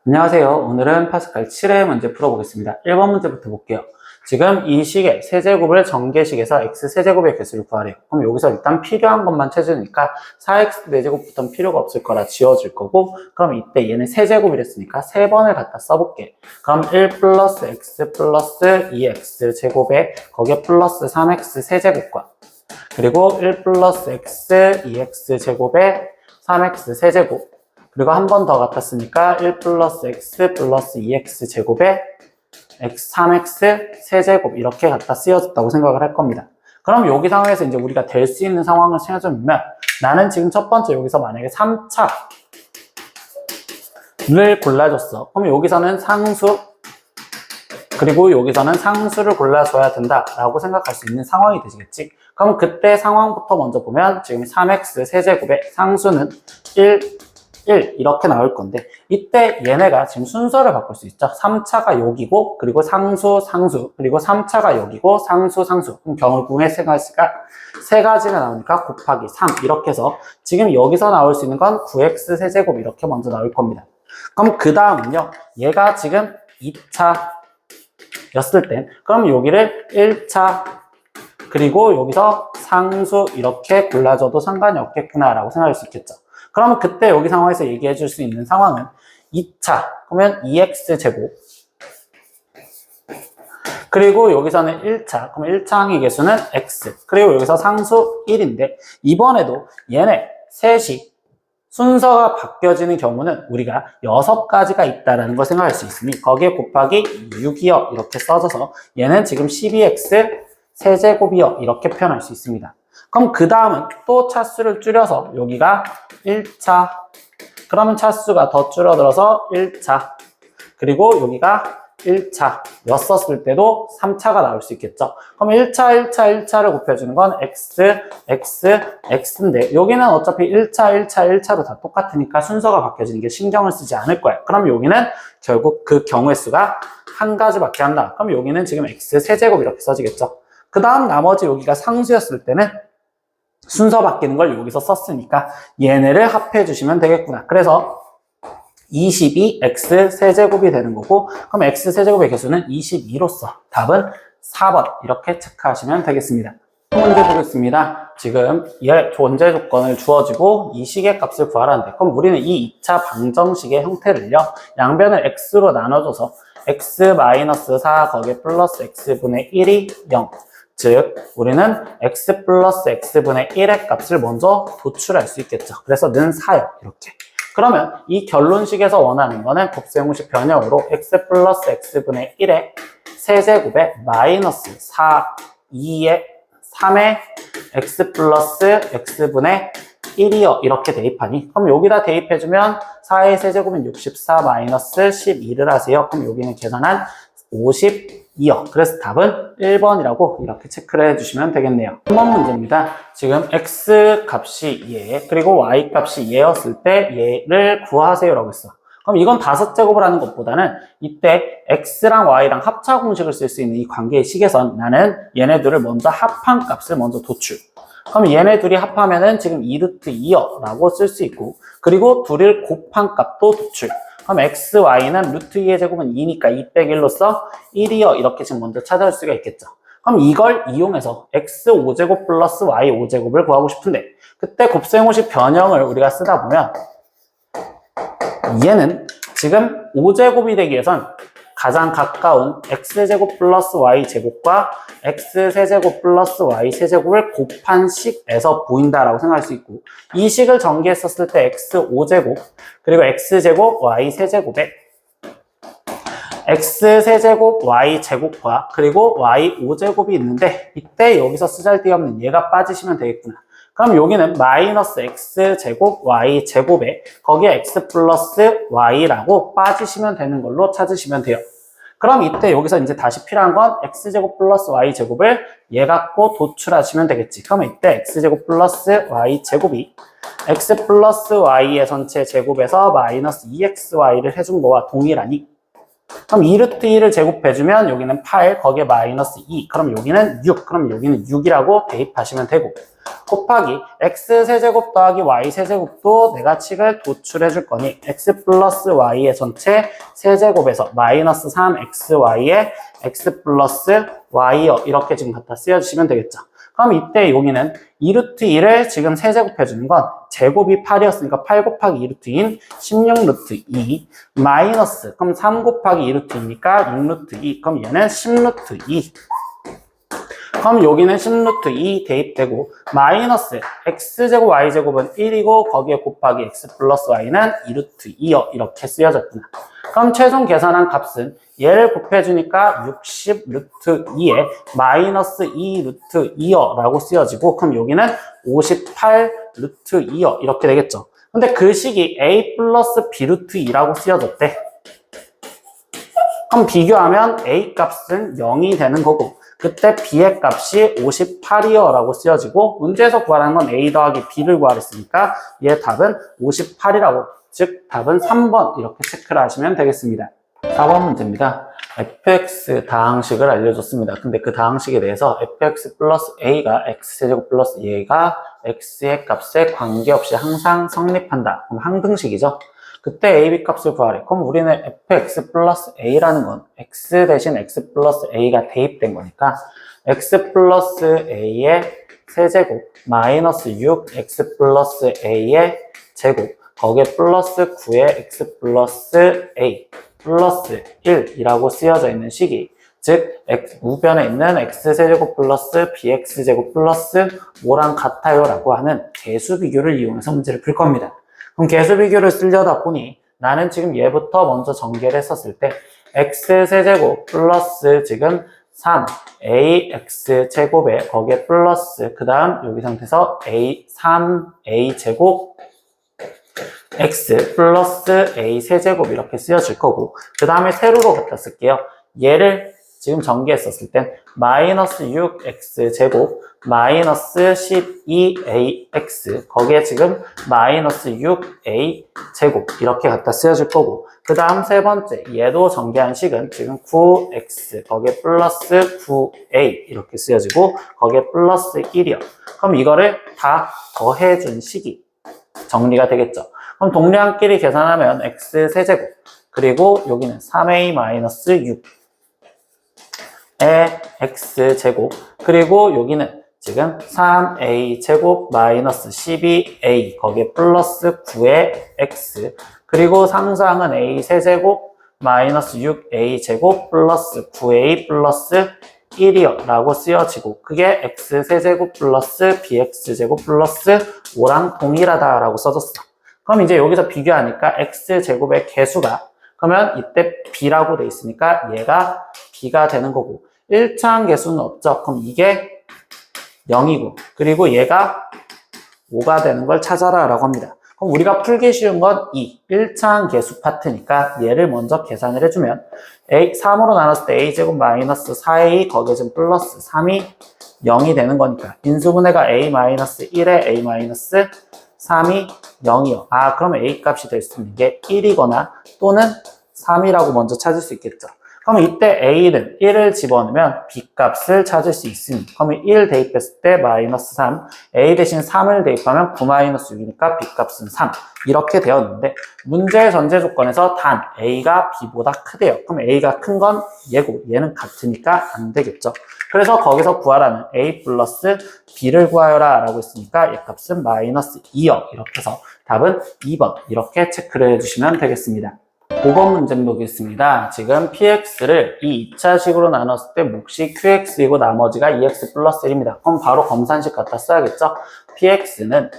안녕하세요. 오늘은 파스칼 7회 문제 풀어보겠습니다. 1번 문제부터 볼게요. 지금 이 식의 세제곱을 전개식에서 x 세제곱의 개수를 구하래요. 그럼 여기서 일단 필요한 것만 찾으니까 4x 4제곱부터는 필요가 없을 거라 지워질 거고, 그럼 이때 얘는 세제곱이랬으니까 3번을 갖다 써볼게. 그럼 1 플러스 x 플러스 2x 제곱에 거기에 플러스 3x 세제곱과 그리고 1 플러스 x 2x 제곱에 3x 세제곱, 그리고 한 번 더 같았으니까 1 플러스 x 플러스 2x 제곱에 x 3x 세제곱 이렇게 갖다 쓰여졌다고 생각을 할 겁니다. 그럼 여기 상황에서 이제 우리가 될 수 있는 상황을 찾아주면, 나는 지금 첫 번째 여기서 만약에 3차를 골라줬어. 그럼 여기서는 상수, 그리고 여기서는 상수를 골라줘야 된다라고 생각할 수 있는 상황이 되시겠지. 그럼 그때 상황부터 먼저 보면 지금 3x 세제곱의 상수는 1 이렇게 나올 건데, 이때 얘네가 지금 순서를 바꿀 수 있죠. 3차가 여기고, 그리고 상수, 그리고 3차가 여기고, 상수. 그럼 결국에 세 가지가 나오니까 곱하기 3 이렇게 해서 지금 여기서 나올 수 있는 건 9x 세제곱 이렇게 먼저 나올 겁니다. 그럼 그 다음은요, 얘가 지금 2차였을 땐 그럼 여기를 1차 그리고 여기서 상수 이렇게 골라줘도 상관이 없겠구나라고 생각할 수 있겠죠. 그러면 그때 여기 상황에서 얘기해 줄 수 있는 상황은 2차, 그러면 2x 제곱, 그리고 여기서는 1차, 그럼 1차 항의 개수는 x, 그리고 여기서 상수 1인데, 이번에도 얘네 셋이 순서가 바뀌어지는 경우는 우리가 6가지가 있다는 걸 생각할 수 있으니 거기에 곱하기 6이요 이렇게 써줘서 얘는 지금 12x 세제곱이요 이렇게 표현할 수 있습니다. 그럼 그 다음은 또 차수를 줄여서 여기가 1차, 그러면 차수가 더 줄어들어서 1차, 그리고 여기가 1차 였었을 때도 3차가 나올 수 있겠죠. 그럼 1차를 곱해주는 건 x인데 여기는 어차피 1차로 다 똑같으니까 순서가 바뀌어지는 게 신경을 쓰지 않을 거예요. 그럼 여기는 결국 그 경우의 수가 한 가지밖에 안 나와. 그럼 여기는 지금 x 세제곱 이렇게 써지겠죠. 그 다음 나머지 여기가 상수였을 때는 순서 바뀌는 걸 여기서 썼으니까 얘네를 합해 주시면 되겠구나. 그래서 22x 세제곱이 되는 거고, 그럼 x 세제곱의 개수는 22로서 답은 4번 이렇게 체크하시면 되겠습니다. 문제 보겠습니다. 지금 얘 존재 조건을 주어지고 이 식의 값을 구하라는데, 그럼 우리는 이 2차 방정식의 형태를요 양변을 x로 나눠줘서 x-4 거기에 플러스 x분의 1이 0, 즉 우리는 x 플러스 x분의 1의 값을 먼저 도출할 수 있겠죠. 그래서 는 4요 이렇게. 그러면 이 결론식에서 원하는 거는 곱셈공식 변형으로 x 플러스 x분의 1의 세제곱에 마이너스 2의 3의 x 플러스 x분의 1이요 이렇게 대입하니, 그럼 여기다 대입해주면 4의 세제곱은 64 마이너스 12를 하세요. 그럼 여기는 계산한 52요. 그래서 답은 1번이라고 이렇게 체크를 해주시면 되겠네요. 3번 문제입니다. 지금 x 값이 얘, 그리고 y 값이 얘였을 때 얘를 구하세요 라고 했어. 그럼 이건 5제곱을 하는 것보다는 이때 x랑 y랑 합차 공식을 쓸 수 있는 이 관계의 식에선 나는 얘네들을 먼저 합한 값을 먼저 도출. 그럼 얘네 둘이 합하면은 지금 2루트 2요 라고 쓸 수 있고, 그리고 둘을 곱한 값도 도출. 그럼 x, y는 루트 2의 제곱은 2니까 2 빼기 1로서 1이요 이렇게 지금 먼저 찾아올 수가 있겠죠. 그럼 이걸 이용해서 x 5제곱 플러스 y 5제곱을 구하고 싶은데, 그때 곱셈공식 변형을 우리가 쓰다 보면 얘는 지금 5제곱이 되기 위해선 가장 가까운 x제곱 플러스 y제곱과 x세제곱 플러스 y세제곱을 곱한 식에서 보인다라고 생각할 수 있고, 이 식을 전개했었을 때 x5제곱 그리고 x제곱 y세제곱에 x세제곱 y제곱과 그리고 y5제곱이 있는데, 이때 여기서 쓰잘데없는 얘가 빠지시면 되겠구나. 그럼 여기는 마이너스 x제곱 y제곱에 거기에 x 플러스 y라고 빠지시면 되는 걸로 찾으시면 돼요. 그럼 이때 여기서 이제 다시 필요한 건 x제곱 플러스 y제곱을 얘 갖고 도출하시면 되겠지. 그러면 이때 x제곱 플러스 y제곱이 x 플러스 y의 전체 제곱에서 마이너스 2xy를 해준 거와 동일하니 그럼 2루트 2를 제곱해주면 여기는 8, 거기에 마이너스 2. 그럼 여기는 6. 그럼 여기는 6이라고 대입하시면 되고. 곱하기 x세제곱 더하기 y세제곱도 내가 칙을 도출해 줄 거니 x 플러스 y의 전체 세제곱에서 마이너스 3xy의 x 플러스 y요. 이렇게 지금 갖다 쓰여주시면 되겠죠. 그럼 이때 여기는 2루트 2를 지금 세제곱해 주는 건 제곱이 8이었으니까 8 곱하기 2루트 2인 16루트 2 마이너스 그럼 3 곱하기 2루트 2니까 6루트 2 그럼 얘는 10루트 2 그럼 여기는 10루트 2 대입되고 마이너스 x제곱 y제곱은 1이고 거기에 곱하기 x 플러스 y는 2루트 2요. 이렇게 쓰여졌구나. 그럼 최종 계산한 값은 얘를 곱해주니까 60 루트 2에 마이너스 2 루트 2요 라고 쓰여지고 그럼 여기는 58 루트 2요 이렇게 되겠죠. 근데 그 식이 a 플러스 b 루트 2라고 쓰여졌대. 그럼 비교하면 a 값은 0이 되는 거고 그때 b의 값이 58이요 라고 쓰여지고 문제에서 구하라는 건 a 더하기 b를 구하랬으니까 얘 답은 58이라고 즉 답은 3번 이렇게 체크를 하시면 되겠습니다. 4번 문제입니다. fx 다항식을 알려줬습니다. 근데 그 다항식에 대해서 fx 플러스 a가 x제곱 플러스 얘가 x의 값에 관계없이 항상 성립한다. 그럼 항등식이죠. 그때 a, b 값을 구하래. 그럼 우리는 fx 플러스 a라는 건 x 대신 x 플러스 a가 대입된 거니까 x 플러스 a의 세제곱 마이너스 6x 플러스 a의 제곱 거기에 플러스 9의 x 플러스 a 플러스 1이라고 쓰여져 있는 식이 즉 우변에 있는 x세제곱 플러스 bx제곱 플러스 5랑 같아요 라고 하는 개수비교를 이용해서 문제를 풀 겁니다. 그럼 개수비교를 쓰려다 보니 나는 지금 얘부터 먼저 전개를 했었을 때 x세제곱 플러스 지금 3ax제곱에 거기에 플러스 그 다음 여기 상태에서 3a제곱 x 플러스 a 세제곱 이렇게 쓰여질 거고 그 다음에 세로로 갖다 쓸게요. 얘를 지금 전개했었을 땐 마이너스 6x 제곱 마이너스 12ax 거기에 지금 마이너스 6a 제곱 이렇게 갖다 쓰여질 거고 그 다음 세 번째 얘도 전개한 식은 지금 9x 거기에 플러스 9a 이렇게 쓰여지고 거기에 플러스 1이요. 그럼 이거를 다 더해준 식이 정리가 되겠죠. 그럼 동량끼리 계산하면 x 세제곱 그리고 여기는 3a-6의 x제곱 그리고 여기는 지금 3a 제곱 마이너스 12a 거기에 플러스 9의 x 그리고 상수항은 a 세제곱 마이너스 6a 제곱 플러스 9a 플러스 1이요 라고 쓰여지고 그게 x 세제곱 플러스 bx 제곱 플러스 5랑 동일하다 라고 써졌어. 그럼 이제 여기서 비교하니까 x 제곱의 개수가 그러면 이때 b라고 돼 있으니까 얘가 b가 되는 거고 1차항 개수는 없죠. 그럼 이게 0이고 그리고 얘가 5가 되는 걸 찾아라 라고 합니다. 그럼 우리가 풀기 쉬운 건 1차항 개수 파트니까 얘를 먼저 계산을 해주면 3으로 나눴을 때 a제곱 마이너스 4a 거기에 지금 플러스 3이 0이 되는 거니까 인수분해가 a 마이너스 1에 a 마이너스 3이 0이요. 아 그러면 a 값이 될 수 있는 게 1이거나 또는 3이라고 먼저 찾을 수 있겠죠. 그럼 이때 a는 1을 집어넣으면 b 값을 찾을 수 있으니 그러면 1 대입했을 때 마이너스 3 a 대신 3을 대입하면 9 마이너스 6이니까 b 값은 3 이렇게 되었는데 문제의 전제 조건에서 단 a가 b보다 크대요. 그럼 a가 큰 건 얘고 얘는 같으니까 안 되겠죠. 그래서 거기서 구하라는 a 플러스 b를 구하여라 라고 했으니까 얘 값은 마이너스 2요. 이렇게 해서 답은 2번 이렇게 체크를 해주시면 되겠습니다. 5번 문제 보겠습니다. 지금 px를 이 2차식으로 나눴을 때 몫이 qx이고 나머지가 2x 플러스 1입니다. 그럼 바로 검산식 갖다 써야겠죠? px는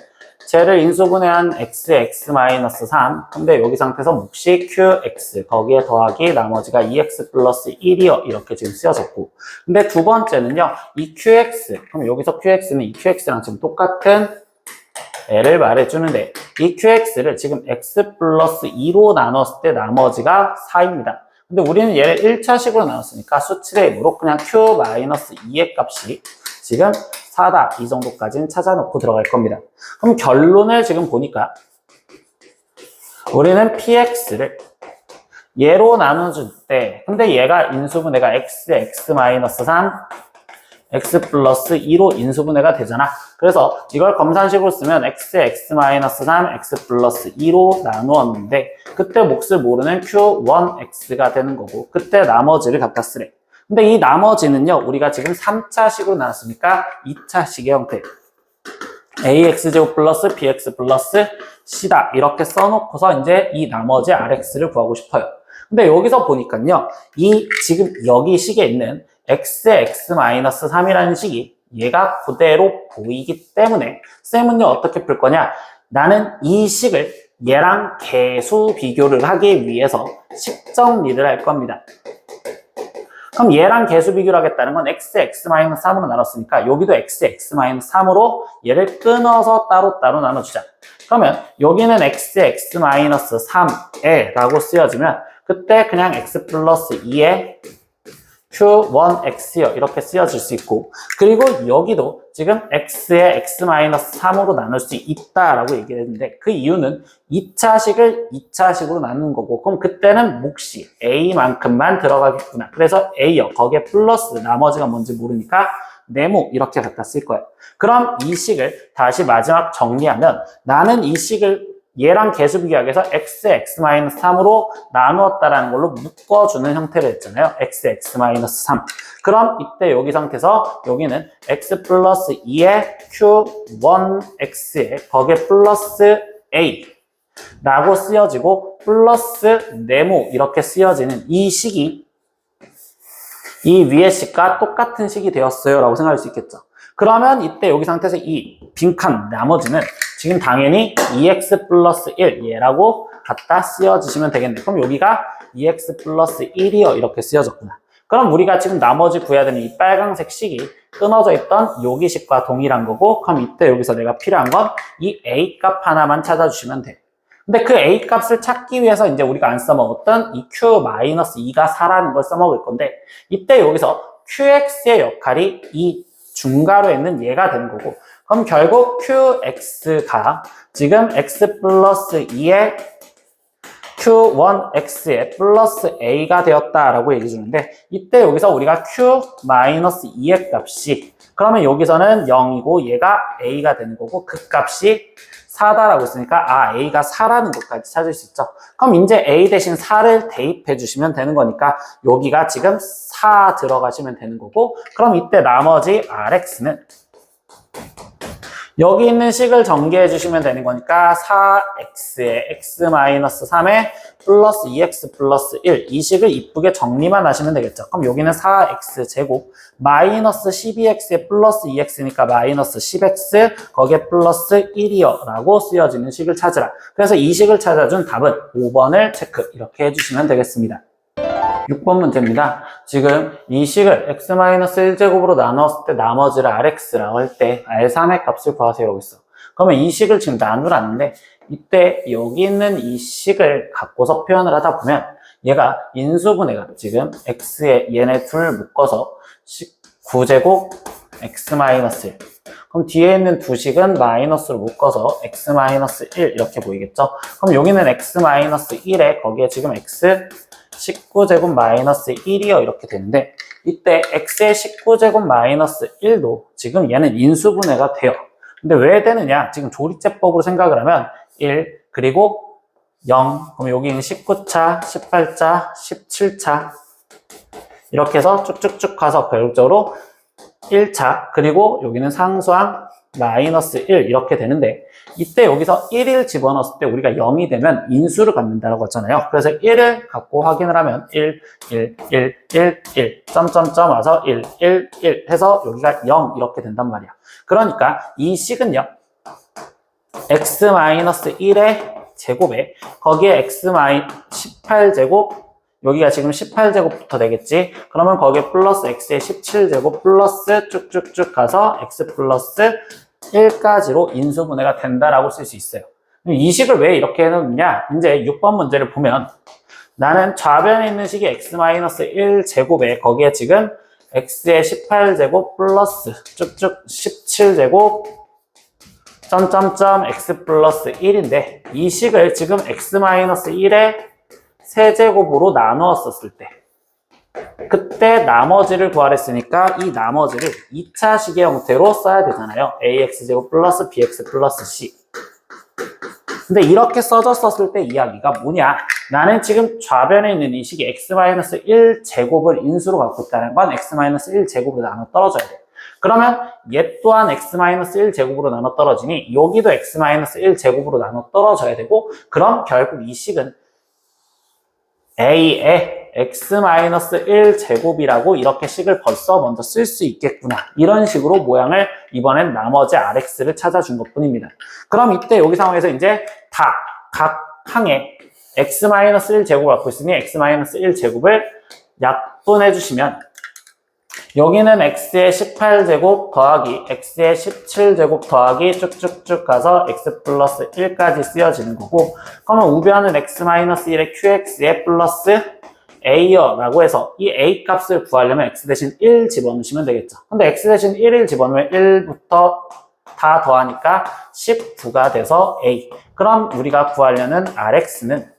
쟤를 인수분해한 x-3 근데 여기 상태에서 몫이 qx 거기에 더하기 나머지가 2x 플러스 1이요 이렇게 지금 쓰여졌고 근데 두 번째는요 이 qx 그럼 여기서 qx는 이 qx랑 지금 똑같은 애를 말해주는데 이 qx를 지금 x 플러스 2로 나눴을 때 나머지가 4입니다. 근데 우리는 얘를 1차식으로 나눴으니까 수치의 힘으로 그냥 q-2의 값이 지금 4다 이 정도까지는 찾아놓고 들어갈 겁니다. 그럼 결론을 지금 보니까 우리는 px를 얘로 나눠줄 때, 근데 얘가 인수분해가 x에 x-3, x 플러스 2로 인수분해가 되잖아. 그래서 이걸 검산식으로 쓰면 x에 x-3, x 플러스 2로 나누었는데 그때 몫을 모르는 q1x가 되는 거고 그때 나머지를 갖다 쓰래. 근데 이 나머지는요, 우리가 지금 3차식으로 나눴으니까 2차식의 형태. ax제곱 플러스 bx 플러스 c다. 이렇게 써놓고서 이제 이 나머지 rx를 구하고 싶어요. 근데 여기서 보니까요, 지금 여기 식에 있는 x의 x-3이라는 식이 얘가 그대로 보이기 때문에 쌤은요, 어떻게 풀 거냐? 나는 이 식을 얘랑 계수 비교를 하기 위해서 식 정리를 할 겁니다. 그럼 얘랑 계수 비교를 하겠다는 건 x의 x-3으로 나눴으니까 여기도 x의 x-3으로 얘를 끊어서 따로따로 나눠주자. 그러면 여기는 x의 x-3에 라고 쓰여지면 그때 그냥 x 플러스 2에 q1x요 이렇게 쓰여질 수 있고, 그리고 여기도 지금 x의 x-3으로 나눌 수 있다라고 얘기를 했는데 그 이유는 2차식을 2차식으로 나누는 거고, 그럼 그때는 몫이 a만큼만 들어가겠구나. 그래서 a요. 거기에 플러스 나머지가 뭔지 모르니까 네모 이렇게 갖다 쓸 거예요. 그럼 이 식을 다시 마지막 정리하면 나는 이 식을 얘랑 계수 비교하기 위해서 x의 x-3으로 나누었다라는 걸로 묶어주는 형태를 했잖아요. x의 x-3. 그럼 이때 여기 상태에서 여기는 x 플러스 2의 q1x에 거기에 플러스 a 라고 쓰여지고 플러스 네모 이렇게 쓰여지는 이 식이 이 위의 식과 똑같은 식이 되었어요 라고 생각할 수 있겠죠. 그러면 이때 여기 상태에서 이 빈칸 나머지는 지금 당연히 2x 플러스 1 얘라고 갖다 쓰여주시면 되겠네. 그럼 여기가 2x 플러스 1이요 이렇게 쓰여졌구나. 그럼 우리가 지금 나머지 구해야 되는 이 빨강색 식이 끊어져 있던 여기 식과 동일한 거고, 그럼 이때 여기서 내가 필요한 건 이 a 값 하나만 찾아주시면 돼. 근데 그 a 값을 찾기 위해서 이제 우리가 안 써먹었던 이 q-2가 4라는 걸 써먹을 건데, 이때 여기서 qx의 역할이 이 중괄호에 있는 얘가 되는 거고, 그럼 결국 qx가 지금 x 플러스 2의 q1x에 플러스 a가 되었다라고 얘기해 주는데, 이때 여기서 우리가 q-2의 값이, 그러면 여기서는 0이고 얘가 a가 되는 거고 그 값이 4다라고 했으니까 a가 4라는 것까지 찾을 수 있죠. 그럼 이제 a 대신 4를 대입해 주시면 되는 거니까 여기가 지금 4 들어가시면 되는 거고, 그럼 이때 나머지 rx는 여기 있는 식을 전개해 주시면 되는 거니까 4x에 x-3에 플러스 2x 플러스 1 이 식을 이쁘게 정리만 하시면 되겠죠. 그럼 여기는 4x 제곱 마이너스 12x에 플러스 2x니까 마이너스 10x 거기에 플러스 1이요 라고 쓰여지는 식을 찾으라. 그래서 이 식을 찾아준 답은 5번을 체크 이렇게 해주시면 되겠습니다. 6번 문제입니다. 지금 이 식을 x-1제곱으로 나눴을 때 나머지를 rx라고 할 때 r3의 값을 구하세요 라고 있어. 그러면 이 식을 지금 나누라는데 이때 여기 있는 이 식을 갖고서 표현을 하다 보면 얘가 인수분해가 지금 x에 얘네 둘 묶어서 9제곱 x-1 그럼 뒤에 있는 두 식은 마이너스로 묶어서 x-1 이렇게 보이겠죠? 그럼 여기는 x-1에 거기에 지금 x 19제곱 마이너스 1이요 이렇게 되는데 이때 x의 19제곱 마이너스 1도 지금 얘는 인수분해가 돼요. 근데 왜 되느냐? 지금 조리제법으로 생각을 하면 1 그리고 0 그럼 여기는 19차, 18차, 17차 이렇게 해서 쭉쭉쭉 가서 결국적으로 1차 그리고 여기는 상수항 마이너스 1 이렇게 되는데 이때 여기서 1을 집어넣었을 때 우리가 0이 되면 인수를 갖는다고 했잖아요. 그래서 1을 갖고 확인을 하면 1, 1, 1, 1, 1, 점점점 와서 1, 1, 1 해서 여기가 0 이렇게 된단 말이야. 그러니까 이 식은요. x-1의 제곱에 거기에 x-18제곱 여기가 지금 18제곱부터 되겠지. 그러면 거기에 플러스 x의 17제곱 플러스 쭉쭉쭉 가서 x 플러스 1까지로 인수분해가 된다라고 쓸 수 있어요. 이 식을 왜 이렇게 해놓느냐? 이제 6번 문제를 보면 나는 좌변에 있는 식이 x-1제곱에 거기에 지금 x의 18제곱 플러스 쭉쭉 17제곱 점점점 x 플러스 1인데 이 식을 지금 x-1에 세제곱으로 나누었었을 때 그때 나머지를 구하랬으니까 이 나머지를 2차 식의 형태로 써야 되잖아요. ax제곱 플러스 bx 플러스 c. 근데 이렇게 써졌었을 때 이야기가 뭐냐? 나는 지금 좌변에 있는 이 식이 x-1제곱을 인수로 갖고 있다는 건 x-1제곱으로 나눠 떨어져야 돼. 그러면 얘 또한 x-1제곱으로 나눠 떨어지니 여기도 x-1제곱으로 나눠 떨어져야 되고, 그럼 결국 이 식은 a의 x-1제곱이라고 이렇게 식을 벌써 먼저 쓸 수 있겠구나. 이런 식으로 모양을 이번엔 나머지 rx를 찾아준 것 뿐입니다. 그럼 이때 여기 상황에서 이제 다 각 항에 x-1제곱을 갖고 있으니 x-1제곱을 약분해 주시면 여기는 x의 18제곱 더하기 x의 17제곱 더하기 쭉쭉쭉 가서 x 플러스 1까지 쓰여지는 거고, 그러면 우변은 x-1의 qx에 플러스 a요 라고 해서 이 a 값을 구하려면 x 대신 1 집어넣으시면 되겠죠. 근데 x 대신 1을 집어넣으면 1부터 다 더하니까 19가 돼서 a. 그럼 우리가 구하려는 rx는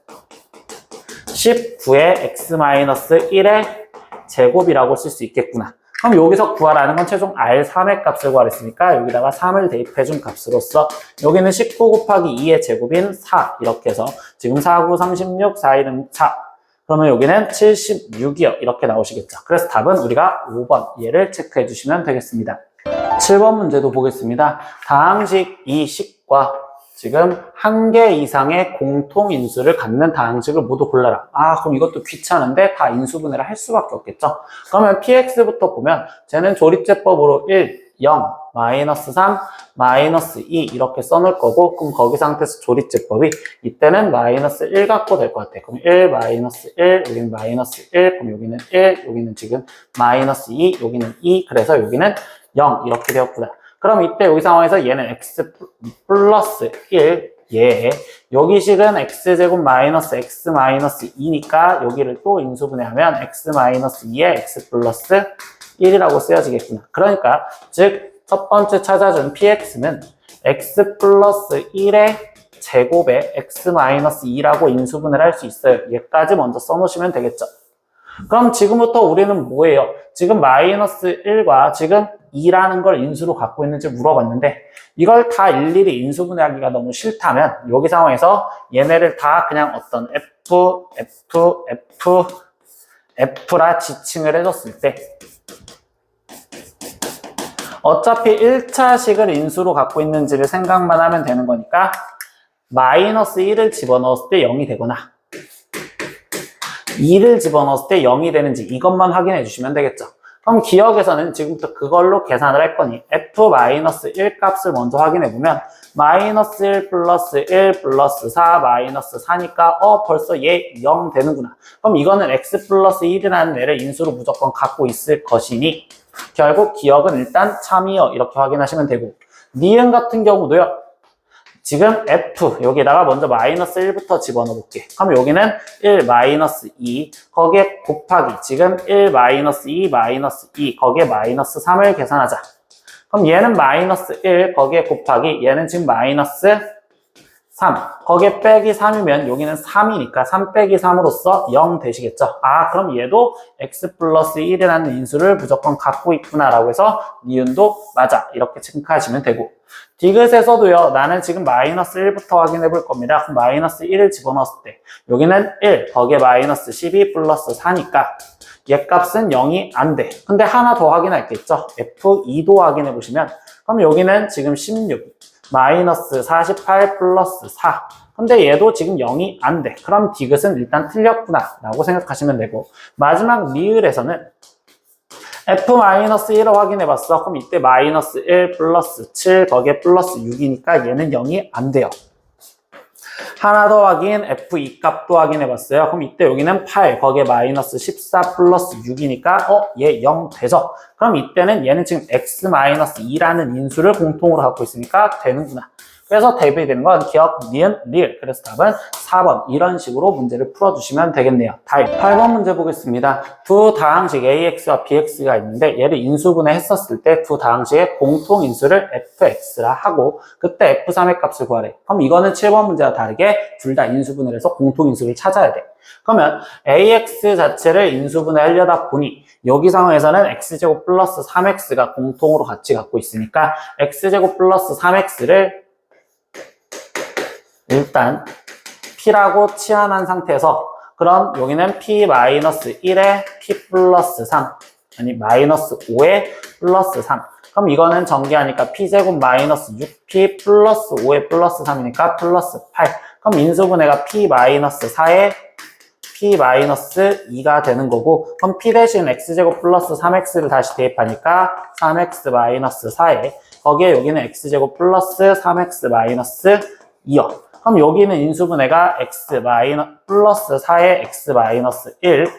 19의 x-1의 제곱이라고 쓸 수 있겠구나. 그럼 여기서 구하라는 건 최종 R3의 값을 구하랬으니까 여기다가 3을 대입해준 값으로서 여기는 19 곱하기 2의 제곱인 4 이렇게 해서 지금 4, 9, 36, 4, 1은 4. 그러면 여기는 76이요. 이렇게 나오시겠죠. 그래서 답은 우리가 5번 얘를 체크해 주시면 되겠습니다. 7번 문제도 보겠습니다. 다항식 이 식과 지금 한 개 이상의 공통인수를 갖는 다항식을 모두 골라라. 그럼 이것도 귀찮은데 다 인수분해를 할 수밖에 없겠죠. 그러면 px부터 보면 쟤는 조립제법으로 1, 0, 마이너스 3, 마이너스 2 이렇게 써놓을 거고, 그럼 거기 상태에서 조립제법이 이때는 마이너스 1 갖고 될 것 같아. 그럼 1, 마이너스 1, 여기는 마이너스 1, 그럼 여기는 1, 여기는 지금 마이너스 2, 여기는 2, 그래서 여기는 0 이렇게 되었구나. 그럼 이때 여기 상황에서 얘는 x 플러스 1, 여기 식은 x제곱 마이너스 x 마이너스 2니까 여기를 또 인수분해하면 x 마이너스 2에 x 플러스 1이라고 쓰여지겠구나. 그러니까 즉 첫 번째 찾아준 px는 x 플러스 1의 제곱에 x 마이너스 2라고 인수분해를 할 수 있어요. 얘까지 먼저 써놓으시면 되겠죠. 그럼 지금부터 우리는 뭐예요? 지금 마이너스 1과 지금 2라는 걸 인수로 갖고 있는지 물어봤는데, 이걸 다 일일이 인수분해하기가 너무 싫다면 여기 상황에서 얘네를 다 그냥 어떤 F라 지칭을 해줬을 때 어차피 1차식을 인수로 갖고 있는지를 생각만 하면 되는 거니까 마이너스 1을 집어넣었을 때 0이 되거나 2를 집어넣었을 때 0이 되는지 이것만 확인해 주시면 되겠죠. 그럼 기억에서는 지금부터 그걸로 계산을 할 거니 f-1 값을 먼저 확인해 보면 마이너스 1 플러스 1 플러스 4 마이너스 4니까 벌써 얘 0 되는구나. 그럼 이거는 x 플러스 1이라는 애를 인수로 무조건 갖고 있을 것이니 결국 기억은 일단 참이요 이렇게 확인하시면 되고, 니은 같은 경우도요. 지금 f 여기다가 먼저 마이너스 1부터 집어넣어 볼게. 그럼 여기는 1 마이너스 2 거기에 곱하기 지금 1 마이너스 2 마이너스 2 거기에 마이너스 3을 계산하자. 그럼 얘는 마이너스 1 거기에 곱하기 얘는 지금 마이너스 3 거기에 빼기 3이면 여기는 3이니까 3 빼기 3으로써 0 되시겠죠. 그럼 얘도 x 플러스 1이라는 인수를 무조건 갖고 있구나 라고 해서 니은도 맞아 이렇게 체크하시면 되고, 디귿에서도요. 나는 지금 마이너스 1부터 확인해 볼 겁니다. 그럼 마이너스 1을 집어넣었을 때 여기는 1 거기에 마이너스 12 플러스 4니까 얘 값은 0이 안 돼. 근데 하나 더 확인할 게 있죠. F2도 확인해 보시면 그럼 여기는 지금 16 마이너스 48 플러스 4 근데 얘도 지금 0이 안 돼. 그럼 디귿은 일단 틀렸구나 라고 생각하시면 되고, 마지막 리을에서는 f-1을 확인해 봤어. 그럼 이때 마이너스 1 플러스 7 거기에 플러스 6이니까 얘는 0이 안 돼요. 하나 더 확인, f2 값도 확인해 봤어요. 그럼 이때 여기는 8 거기에 마이너스 14 플러스 6이니까 얘 0 되죠. 그럼 이때는 얘는 지금 x-2라는 인수를 공통으로 갖고 있으니까 되는구나. 그래서 대입이 되는 건 기억, 니은, 리을. 그래서 답은 4번. 이런 식으로 문제를 풀어주시면 되겠네요. 다음 8번 문제 보겠습니다. 두 다항식 AX와 BX가 있는데 얘를 인수분해 했었을 때 두 다항식의 공통인수를 fx라 하고 그때 f3의 값을 구하래. 그럼 이거는 7번 문제와 다르게 둘 다 인수분해를 해서 공통인수를 찾아야 돼. 그러면 AX 자체를 인수분해 하려다 보니 여기 상황에서는 x제곱 플러스 3x가 공통으로 같이 갖고 있으니까 x제곱 플러스 3x를 일단 p라고 치환한 상태에서 그럼 여기는 p-1에 p 플러스 3 아니 마이너스 5에 플러스 3 그럼 이거는 전개하니까 p제곱 마이너스 6p 플러스 5에 플러스 3이니까 플러스 8 그럼 인수분해가 p-4에 p-2가 되는 거고 그럼 p 대신 x제곱 플러스 3x를 다시 대입하니까 3x-4에 거기에 여기는 x제곱 플러스 3x-2요. 그럼 여기는 인수분해가 x 플러스 4에 x-1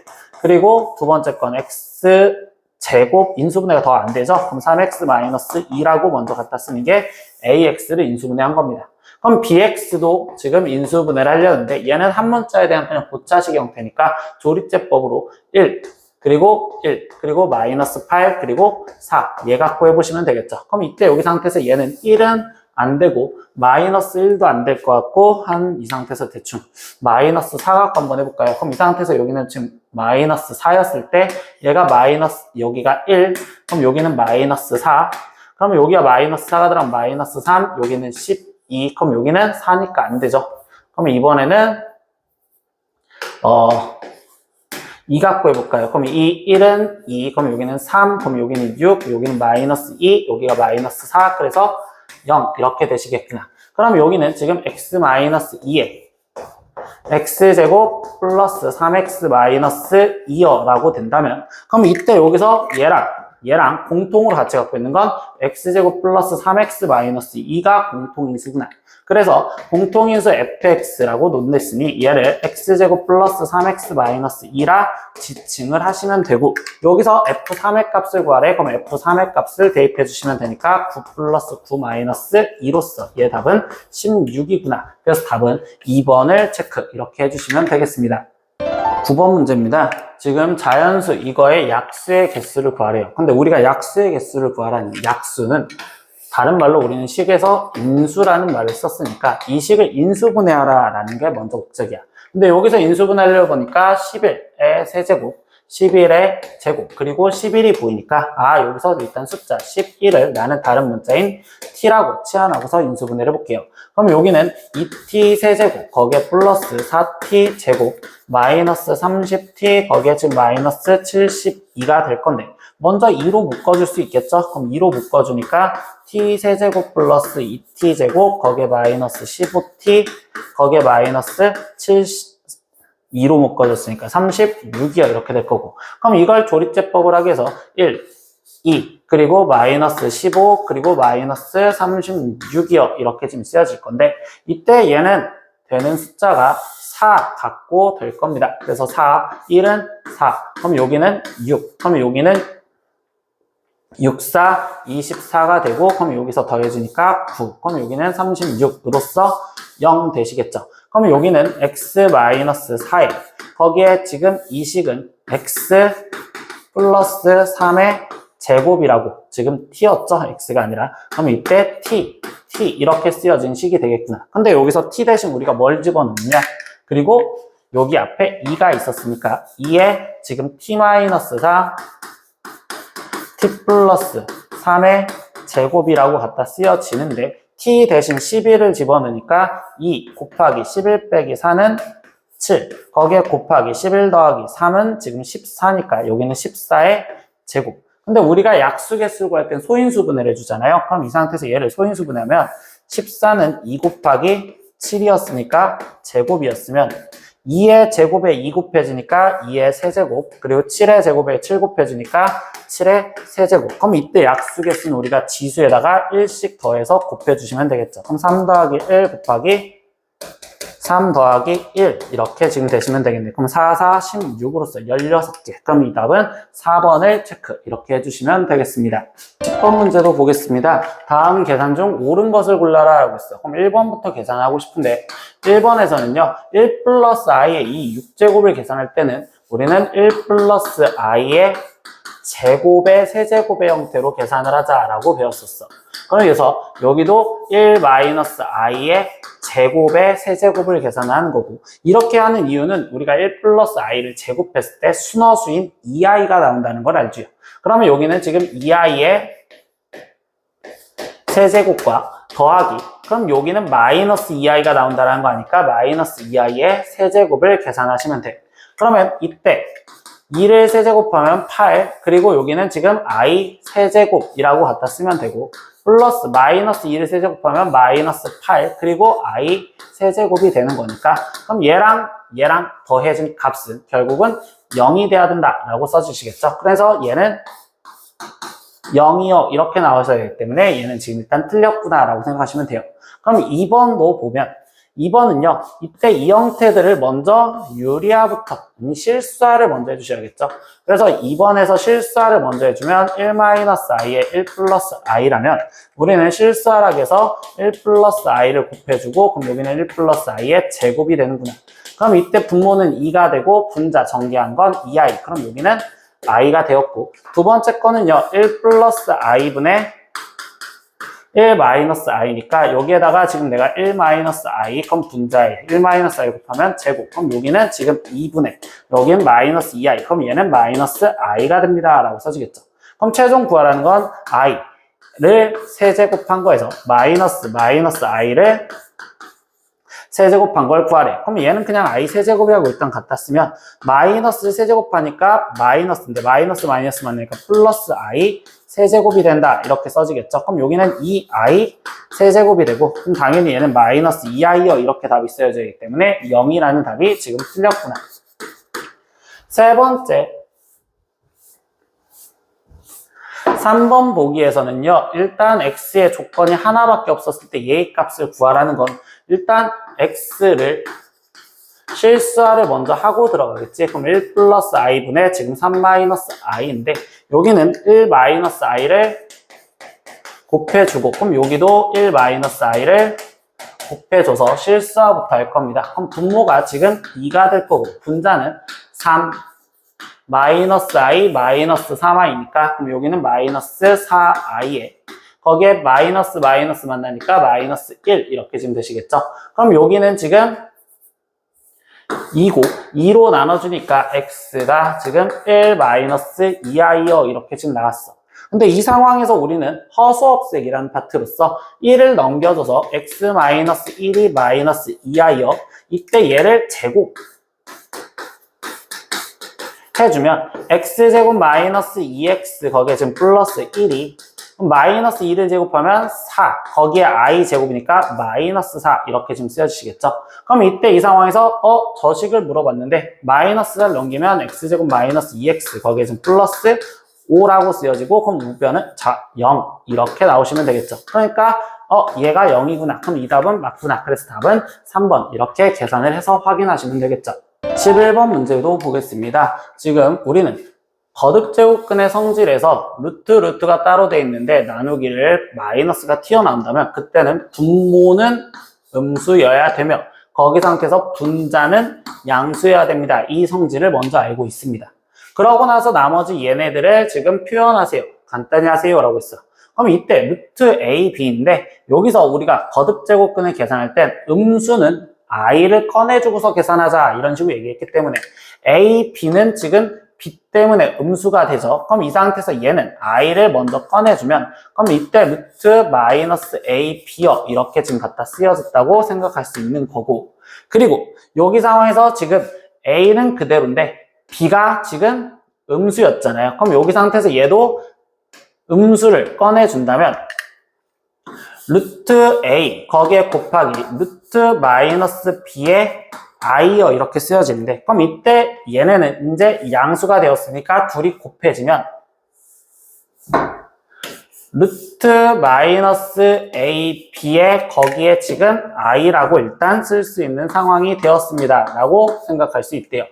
그리고 두 번째 건 x제곱 인수분해가 더 안 되죠? 그럼 3x-2라고 먼저 갖다 쓰는 게 AX를 인수분해한 겁니다. 그럼 BX도 지금 인수분해를 하려는데 얘는 한 문자에 대한 그냥 고차식 형태니까 조립제법으로 1 그리고 1 그리고 마이너스 8 그리고 4 얘 갖고 해보시면 되겠죠. 그럼 이때 여기 상태에서 얘는 1은 안 되고 마이너스 1도 안 될 것 같고 한 이 상태에서 대충 마이너스 4 갖고 한번 해볼까요? 그럼 이 상태에서 여기는 지금 마이너스 4였을 때 얘가 마이너스 여기가 1 그럼 여기는 마이너스 4 그러면 여기가 마이너스 4가 들어가면 마이너스 3 여기는 12 그럼 여기는 4니까 안 되죠. 그러면 이번에는 2 갖고 해볼까요? 그럼 이 1은 2 그럼 여기는 3 그럼 여기는 6 여기는 마이너스 2 여기가 마이너스 4 그래서 0 이렇게 되시겠구나. 그럼 여기는 지금 x-2에 x제곱 플러스 3x-2여 라고 된다면 그럼 이때 여기서 얘랑 공통으로 같이 갖고 있는 건 x제곱 플러스 3x-2가 공통인수구나. 그래서 공통인수 fx라고 논냈으니 얘를 x제곱 플러스 3x-2라 지칭을 하시면 되고 여기서 f3의 값을 구하래. 그럼 f3의 값을 대입해 주시면 되니까 9 플러스 9 마이너스 2로서 얘 답은 16이구나. 그래서 답은 2번을 체크 이렇게 해주시면 되겠습니다. 9번 문제입니다. 지금 자연수 이거의 약수의 개수를 구하래요. 근데 우리가 약수의 개수를 구하라는 약수는 다른 말로 우리는 식에서 인수라는 말을 썼으니까 이 식을 인수분해하라 라는 게 먼저 목적이야. 근데 여기서 인수분해하려고 보니까 11의 세제곱, 11의 제곱, 그리고 11이 보이니까 여기서 일단 숫자 11을 나는 다른 문자인 t라고 치환하고서 인수분해를 해볼게요. 그럼 여기는 2t 세제곱, 거기에 플러스 4t 제곱, 마이너스 30t, 거기에 지금 마이너스 72가 될 건데 먼저 2로 묶어줄 수 있겠죠? 그럼 2로 묶어주니까 t 세제곱 플러스 2t 제곱 거기에 마이너스 15t 거기에 마이너스 2로 묶어줬으니까 36이요 이렇게 될 거고 그럼 이걸 조립제법을 하기 위해서 1, 2 그리고 마이너스 15 그리고 마이너스 36이요 이렇게 지금 쓰여질 건데 이때 얘는 되는 숫자가 4 갖고 될 겁니다. 그래서 4, 1은 4 그럼 여기는 6 그럼 여기는 6, 4, 24가 되고 그럼 여기서 더해주니까 9 그럼 여기는 36으로서 0 되시겠죠. 그럼 여기는 x-4에 거기에 지금 이 식은 x 플러스 3의 제곱이라고 지금 t였죠. x가 아니라 그럼 이때 t 이렇게 쓰여진 식이 되겠구나. 근데 여기서 t 대신 우리가 뭘 집어넣느냐 그리고 여기 앞에 2가 있었으니까 2에 지금 t-4 t 플러스 3의 제곱이라고 갖다 쓰여지는데 t 대신 11을 집어넣으니까 2 곱하기 11 빼기 4는 7 거기에 곱하기 11 더하기 3은 지금 14니까 여기는 14의 제곱 근데 우리가 약수개수를 구할 땐 소인수분해를 해주잖아요. 그럼 이 상태에서 얘를 소인수분해하면 14는 2 곱하기 7이었으니까 제곱이었으면 2의 제곱에 2 곱해지니까 2의 세제곱 그리고 7의 제곱에 7 곱해지니까 7의 세제곱 그럼 이때 약수개수는 우리가 지수에다가 1씩 더해서 곱해주시면 되겠죠. 그럼 3 더하기 1 곱하기 3 더하기 1 이렇게 지금 되시면 되겠네요. 그럼 4, 4, 16으로서 16개. 그럼 이 답은 4번을 체크 이렇게 해주시면 되겠습니다. 10번 문제도 보겠습니다. 다음 계산 중 옳은 것을 골라라 라고 했어요. 그럼 1번부터 계산하고 싶은데 1번에서는요 1 플러스 i의 이 6제곱을 계산할 때는 우리는 1 플러스 i의 제곱의 세제곱의 형태로 계산을 하자라고 배웠었어. 그래서 여기도 1 마이너스 i의 제곱의 세제곱을 계산하는 거고, 이렇게 하는 이유는 우리가 1 플러스 i를 제곱했을 때 순허수인 2i가 나온다는 걸 알죠. 그러면 여기는 지금 2i의 세제곱과 더하기, 그럼 여기는 마이너스 2i가 나온다는 거 아니까 마이너스 2i의 세제곱을 계산하시면 돼요. 그러면 이때 2를 세제곱하면 8, 그리고 여기는 지금 i 세제곱이라고 갖다 쓰면 되고, 플러스 마이너스 2를 세제곱하면 마이너스 8, 그리고 i 세제곱이 되는 거니까, 그럼 얘랑 더해진 값은 결국은 0이 돼야 된다라고 써주시겠죠. 그래서 얘는 0이요 이렇게 나와서야 되기 때문에 얘는 지금 일단 틀렸구나라고 생각하시면 돼요. 그럼 2번도 보면 2번은요, 이때 이 형태들을 먼저 유리화부터, 실수화를 먼저 해주셔야겠죠. 그래서 2번에서 실수화를 먼저 해주면 1-i에 1 플러스 i라면 우리는 실수화라고 해서 1 플러스 i를 곱해주고, 그럼 여기는 1 플러스 i의 제곱이 되는구나. 그럼 이때 분모는 2가 되고 분자 전개한 건 2i. 그럼 여기는 i가 되었고, 두 번째 거는요, 1 플러스 i분의 1 마이너스 i니까 여기에다가 지금 내가 1 마이너스 i, 그럼 분자에 1 마이너스 i 곱하면 제곱. 그럼 여기는 지금 2분의, 여기는 마이너스 2i. 그럼 얘는 마이너스 i가 됩니다. 라고 써지겠죠. 그럼 최종 구하라는 건 i를 세제곱한 거에서 마이너스 i를 세제곱한 걸 구하래. 그럼 얘는 그냥 i 세제곱이라고 일단 갖다 쓰면 마이너스 세제곱하니까 마이너스인데 마이너스 만나니까 플러스 i 세제곱이 된다 이렇게 써지겠죠. 그럼 여기는 2i 세제곱이 되고, 그럼 당연히 얘는 마이너스 2i요 이렇게 답이 쓰여져 있기 때문에 0이라는 답이 지금 틀렸구나. 세 번째 3번 보기에서는요, 일단 x의 조건이 하나밖에 없었을 때 얘의 값을 구하라는 건 일단 x를 실수화를 먼저 하고 들어가겠지. 그럼 1 플러스 i분의 지금 3 마이너스 i인데 여기는 1 마이너스 i를 곱해주고, 그럼 여기도 1 마이너스 i를 곱해줘서 실수화부터 할 겁니다. 그럼 분모가 지금 2가 될 거고 분자는 3 마이너스 i 마이너스 3i니까 그럼 여기는 마이너스 4i에 거기에 마이너스 만나니까 마이너스 1 이렇게 지금 되시겠죠. 그럼 여기는 지금 2고 2로 나눠주니까 x가 지금 1 마이너스 2i요 이렇게 지금 나왔어. 근데 이 상황에서 우리는 허수업색이라는 파트로서 1을 넘겨줘서 x 마이너스 1이 마이너스 2i요, 이때 얘를 제곱 해주면 x제곱 마이너스 2x 거기에 지금 플러스 1이 마이너스 2를 제곱하면 4 거기에 i 제곱이니까 마이너스 4 이렇게 지금 쓰여주시겠죠. 그럼 이때 이 상황에서 저식을 물어봤는데 마이너스를 넘기면 x제곱 마이너스 2x 거기에 지금 플러스 5라고 쓰여지고, 그럼 우변은 0 이렇게 나오시면 되겠죠. 그러니까 얘가 0이구나. 그럼 이 답은 맞구나. 그래서 답은 3번 이렇게 계산을 해서 확인하시면 되겠죠. 11번 문제도 보겠습니다. 지금 우리는 거듭제곱근의 성질에서 루트가 따로 되어 있는데 나누기를 마이너스가 튀어나온다면 그때는 분모는 음수여야 되며 거기 상태에서 분자는 양수여야 됩니다. 이 성질을 먼저 알고 있습니다. 그러고 나서 나머지 얘네들을 지금 표현하세요. 간단히 하세요 라고 했어. 그럼 이때 루트 a, b인데 여기서 우리가 거듭제곱근을 계산할 땐 음수는 i를 꺼내주고서 계산하자 이런 식으로 얘기했기 때문에 a, b는 지금 b 때문에 음수가 되죠. 그럼 이 상태에서 얘는 i를 먼저 꺼내주면 그럼 이때 루트 마이너스 a, b요 이렇게 지금 갖다 쓰여졌다고 생각할 수 있는 거고, 그리고 여기 상황에서 지금 a는 그대로인데 b가 지금 음수였잖아요. 그럼 여기 상태에서 얘도 음수를 꺼내준다면 루트 a 거기에 곱하기 루트 마이너스 b의 i요 이렇게 쓰여지는데, 그럼 이때 얘네는 이제 양수가 되었으니까 둘이 곱해지면 루트 마이너스 a, b에 거기에 지금 i라고 일단 쓸 수 있는 상황이 되었습니다. 라고 생각할 수 있대요.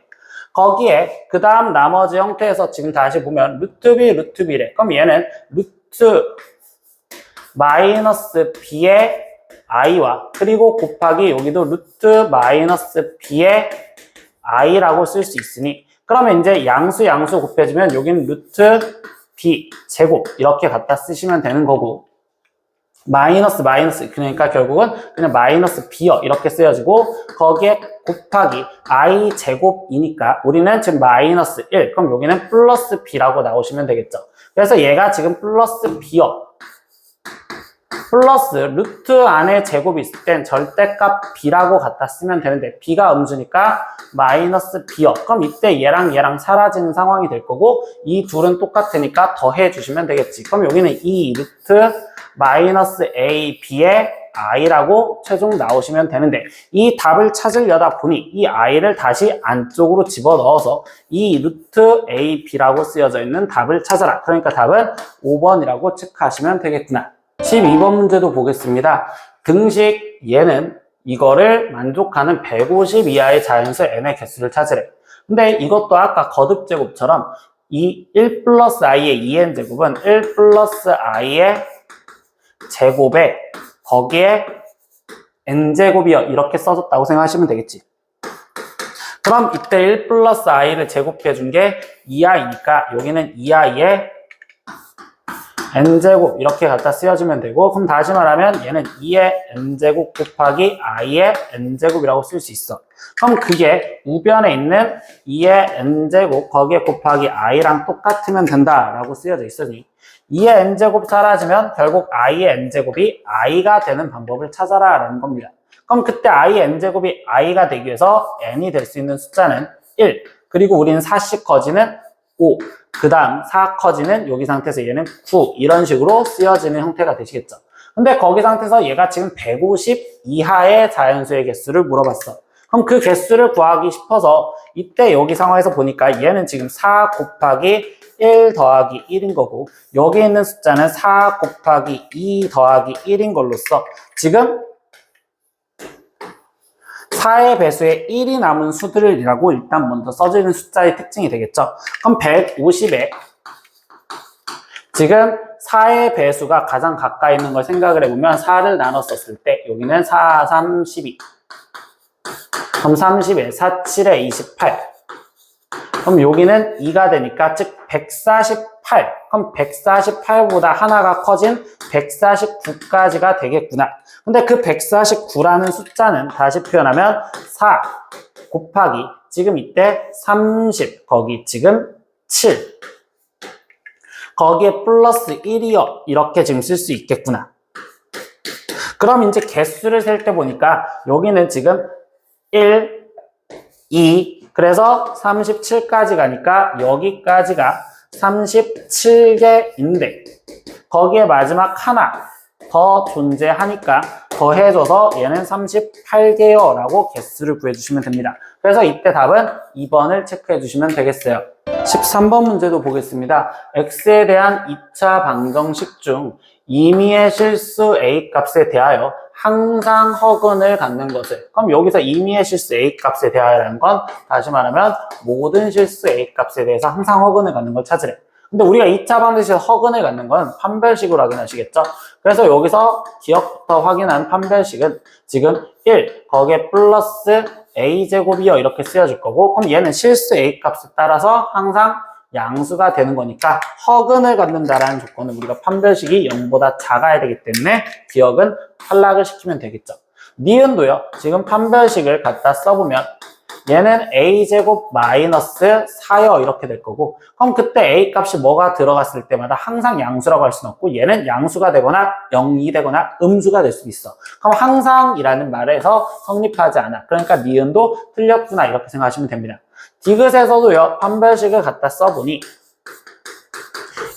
거기에 그 다음 나머지 형태에서 지금 다시 보면 루트 b, 루트 b래. 그럼 얘는 루트 마이너스 b의 i와 그리고 곱하기 여기도 루트 마이너스 b의 i라고 쓸 수 있으니 그러면 이제 양수 곱해주면 여기는 루트 b 제곱 이렇게 갖다 쓰시면 되는 거고 마이너스 그러니까 결국은 그냥 마이너스 b요 이렇게 쓰여지고 거기에 곱하기 i 제곱이니까 우리는 지금 마이너스 1 그럼 여기는 플러스 b라고 나오시면 되겠죠. 그래서 얘가 지금 플러스 b요 플러스 루트 안에 제곱이 있을 땐 절대값 b라고 갖다 쓰면 되는데 b가 음수니까 마이너스 b요. 그럼 이때 얘랑 사라지는 상황이 될 거고 이 둘은 똑같으니까 더해 주시면 되겠지. 그럼 여기는 2 루트 마이너스 a b의 i라고 최종 나오시면 되는데 이 답을 찾으려다 보니 이 i를 다시 안쪽으로 집어넣어서 이 루트 a b라고 쓰여져 있는 답을 찾아라. 그러니까 답은 5번이라고 체크하시면 되겠구나. 12번 문제도 보겠습니다. 등식 얘는 이거를 만족하는 150 이하의 자연수 n의 개수를 찾으래. 근데 이것도 아까 거듭제곱처럼 이 1 플러스 i의 2n 제곱은 1 플러스 i의 제곱에 거기에 n제곱이요 이렇게 써줬다고 생각하시면 되겠지. 그럼 이때 1 플러스 i를 제곱해 준 게 2i니까 여기는 2i의 n제곱 이렇게 갖다 쓰여주면 되고 그럼 다시 말하면 얘는 2의 n제곱 곱하기 i의 n제곱이라고 쓸 수 있어. 그럼 그게 우변에 있는 2의 n제곱 거기에 곱하기 i랑 똑같으면 된다라고 쓰여져 있으니 2의 n제곱 사라지면 결국 i의 n제곱이 i가 되는 방법을 찾아라 라는 겁니다. 그럼 그때 i의 n제곱이 i가 되기 위해서 n이 될 수 있는 숫자는 1 그리고 우리는 4씩 커지는 5 그 다음 4 커지는 여기 상태에서 얘는 9 이런 식으로 쓰여지는 형태가 되시겠죠. 근데 거기 상태에서 얘가 지금 150 이하의 자연수의 개수를 물어봤어. 그럼 그 개수를 구하기 싶어서 이때 여기 상황에서 보니까 얘는 지금 4 곱하기 1 더하기 1인 거고 여기 있는 숫자는 4 곱하기 2 더하기 1인 걸로써 지금 4의 배수에 1이 남은 수들이라고 일단 먼저 써주는 숫자의 특징이 되겠죠. 그럼 150에 지금 4의 배수가 가장 가까이 있는 걸 생각을 해보면 4를 나눴었을 때 여기는 4, 32 그럼 30에 4, 7에 28 그럼 여기는 2가 되니까 즉 148 그럼 148보다 하나가 커진 149까지가 되겠구나. 근데 그 149라는 숫자는 다시 표현하면 4 곱하기 지금 이때 30 거기 지금 7 거기에 플러스 1이요 이렇게 지금 쓸 수 있겠구나. 그럼 이제 개수를 셀 때 보니까 여기는 지금 1, 2 그래서 37까지 가니까 여기까지가 37개인데 거기에 마지막 하나 더 존재하니까 더해줘서 얘는 38개요 라고 개수를 구해주시면 됩니다. 그래서 이때 답은 2번을 체크해 주시면 되겠어요. 13번 문제도 보겠습니다. x에 대한 2차 방정식 중 임의의 실수 a 값에 대하여 항상 허근을 갖는 것을 그럼 여기서 임의의 실수 a 값에 대하여라는 건 다시 말하면 모든 실수 a 값에 대해서 항상 허근을 갖는 걸 찾으래. 근데 우리가 2차 방정식에서 허근을 갖는 건 판별식으로 확인하시겠죠? 그래서 여기서 기억부터 확인한 판별식은 지금 1 거기에 플러스 a제곱이요 이렇게 쓰여질 거고 그럼 얘는 실수 a 값에 따라서 항상 양수가 되는 거니까 허근을 갖는다라는 조건은 우리가 판별식이 0보다 작아야 되기 때문에 기억은 탈락을 시키면 되겠죠. 니은도요. 지금 판별식을 갖다 써보면 얘는 a제곱 마이너스 4요 이렇게 될 거고 그럼 그때 a 값이 뭐가 들어갔을 때마다 항상 양수라고 할 수는 없고 얘는 양수가 되거나 0이 되거나 음수가 될 수 있어. 그럼 항상이라는 말에서 성립하지 않아. 그러니까 니은도 틀렸구나 이렇게 생각하시면 됩니다. 디귿에서도요 판별식을 갖다 써보니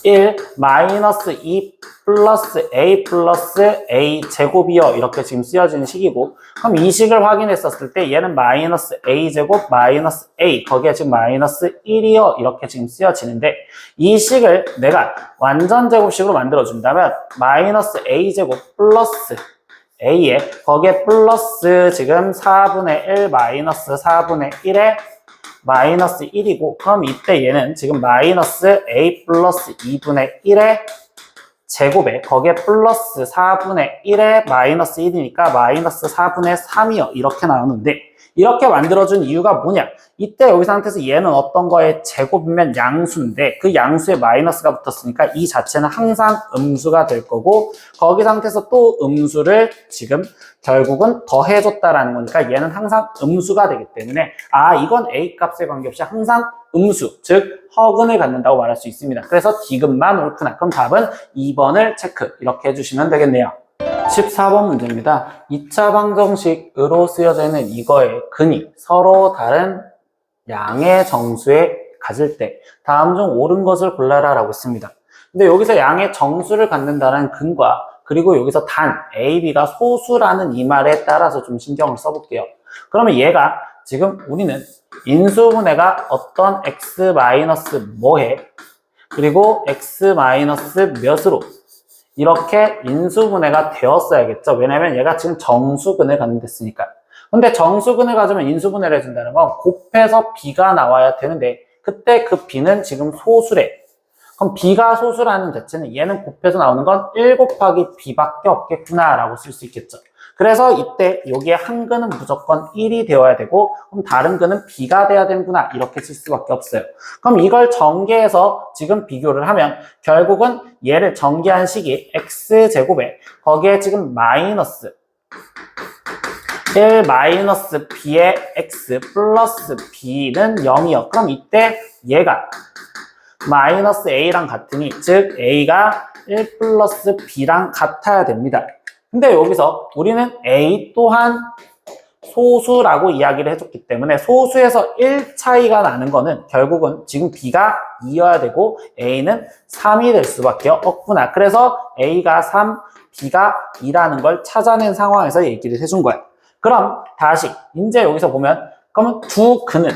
1 마이너스 2 플러스 A 제곱이요. 이렇게 지금 쓰여지는 식이고, 그럼 이 식을 확인했었을 때 얘는 마이너스 A 제곱 마이너스 A, 거기에 지금 마이너스 1이요. 이렇게 지금 쓰여지는데, 이 식을 내가 완전 제곱식으로 만들어준다면 마이너스 A 제곱 플러스 A에 거기에 플러스 지금 4분의 1 마이너스 4분의 1에 마이너스 1이고, 그럼 이때 얘는 지금 마이너스 A 플러스 2분의 1에 제곱에 거기에 플러스 4분의 1에 마이너스 1이니까 마이너스 4분의 3이요. 이렇게 나오는데, 이렇게 만들어준 이유가 뭐냐? 이때 여기 상태에서 얘는 어떤 거의 제곱이면 양수인데 그 양수에 마이너스가 붙었으니까 이 자체는 항상 음수가 될 거고, 거기 상태에서 또 음수를 지금 결국은 더해줬다라는 거니까 얘는 항상 음수가 되기 때문에 이건 A 값에 관계없이 항상 음수, 즉 허근을 갖는다고 말할 수 있습니다. 그래서 디귿만 옳구나. 그럼 답은 2번을 체크, 이렇게 해주시면 되겠네요. 14번 문제입니다. 2차 방정식으로 쓰여져 있는 이거의 근이 서로 다른 양의 정수에 가질 때 다음 중 옳은 것을 골라라 라고 했습니다. 근데 여기서 양의 정수를 갖는다는 근과 그리고 여기서 단 A, B가 소수라는 이 말에 따라서 좀 신경을 써볼게요. 그러면 얘가 지금 우리는 인수분해가 어떤 x 마이너스 뭐해 그리고 x 마이너스 몇으로 이렇게 인수분해가 되었어야겠죠. 왜냐면 얘가 지금 정수근을 갖는 됐으니까. 근데 정수근을 가지면 인수분해를 해준다는 건 곱해서 b가 나와야 되는데 그때 그 b는 지금 소수래. 그럼 b가 소수라는 자체는 얘는 곱해서 나오는 건 1 곱하기 b밖에 없겠구나 라고 쓸 수 있겠죠. 그래서 이때 여기에 한 근은 무조건 1이 되어야 되고 그럼 다른 근은 b가 돼야 되는구나 이렇게 쓸 수밖에 없어요. 그럼 이걸 전개해서 지금 비교를 하면 결국은 얘를 전개한 식이 x제곱에 거기에 지금 마이너스 1 마이너스 b의 x 플러스 b는 0이요. 그럼 이때 얘가 마이너스 a랑 같으니 즉 a가 1 플러스 b랑 같아야 됩니다. 근데 여기서 우리는 a 또한 소수라고 이야기를 해줬기 때문에 소수에서 1 차이가 나는 거는 결국은 지금 b가 2여야 되고 a는 3이 될 수밖에 없구나. 그래서 a가 3, b가 2라는 걸 찾아낸 상황에서 얘기를 해준 거야. 그럼 다시 이제 여기서 보면 그러면 두 근은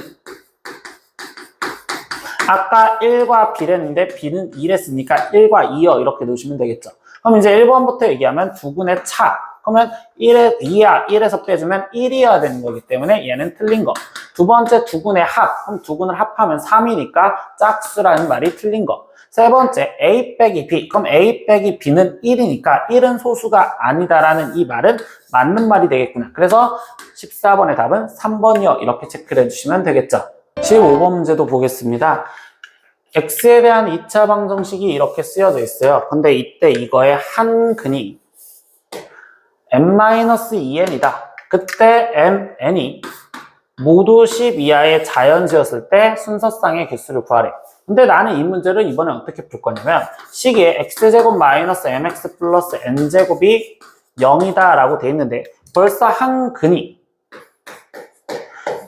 아까 1과 b랬는데 b는 2랬으니까 1과 2여 이렇게 놓으시면 되겠죠. 그럼 이제 1번부터 얘기하면 두 근의 차. 그러면 1에 2야, 1에서 빼주면 1이어야 되는 거기 때문에 얘는 틀린 거. 두 번째 두 근의 합. 그럼 두 근을 합하면 3이니까 짝수라는 말이 틀린 거. 세 번째 a 빼기 b. 그럼 a 빼기 b는 1이니까 1은 소수가 아니다라는 이 말은 맞는 말이 되겠구나. 그래서 14번의 답은 3번이요. 이렇게 체크를 해주시면 되겠죠. 15번 문제도 보겠습니다. x에 대한 2차 방정식이 이렇게 쓰여져 있어요. 근데 이때 이거의 한 근이 n-2n이다. 그때 n이 모두 10 이하의 자연수였을 때 순서쌍의 개수를 구하래. 근데 나는 이 문제를 이번에 어떻게 풀 거냐면 식에 x제곱 마이너스 mx 플러스 n제곱이 0이다 라고 돼 있는데 벌써 한 근이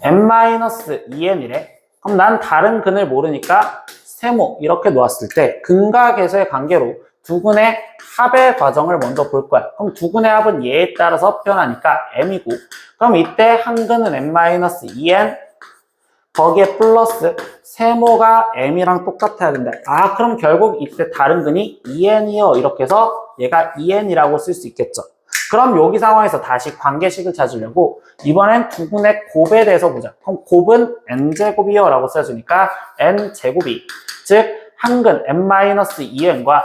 n-2n이래. 그럼 난 다른 근을 모르니까 세모 이렇게 놓았을 때 근과 계수의 관계로 두 근의 합의 과정을 먼저 볼 거야. 그럼 두 근의 합은 얘에 따라서 표현하니까 m이고 그럼 이때 한 근은 n-2n 거기에 플러스 세모가 m이랑 똑같아야 된다. 그럼 결국 이때 다른 근이 2n이요. 이렇게 해서 얘가 2n이라고 쓸 수 있겠죠. 그럼 여기 상황에서 다시 관계식을 찾으려고 이번엔 두 근의 곱에 대해서 보자. 그럼 곱은 n제곱이요 라고 써주니까 n제곱이 즉 한 근 n-2n과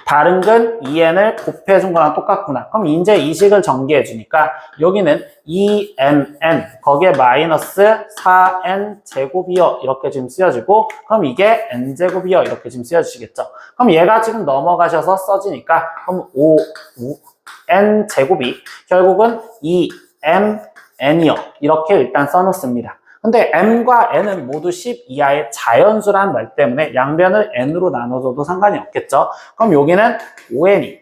다른 근 2n을 곱해준 거랑 똑같구나. 그럼 이제 이 식을 전개해 주니까 여기는 2nn 거기에 마이너스 4n 제곱이요 이렇게 지금 쓰여지고 그럼 이게 n제곱이요 이렇게 지금 쓰여지시겠죠. 그럼 얘가 지금 넘어가셔서 써지니까 그럼 n 제곱이 결국은 2mn이요 이렇게 일단 써놓습니다. 근데 m과 n은 모두 10 이하의 자연수라는 말 때문에 양변을 n으로 나눠줘도 상관이 없겠죠. 그럼 여기는 5n이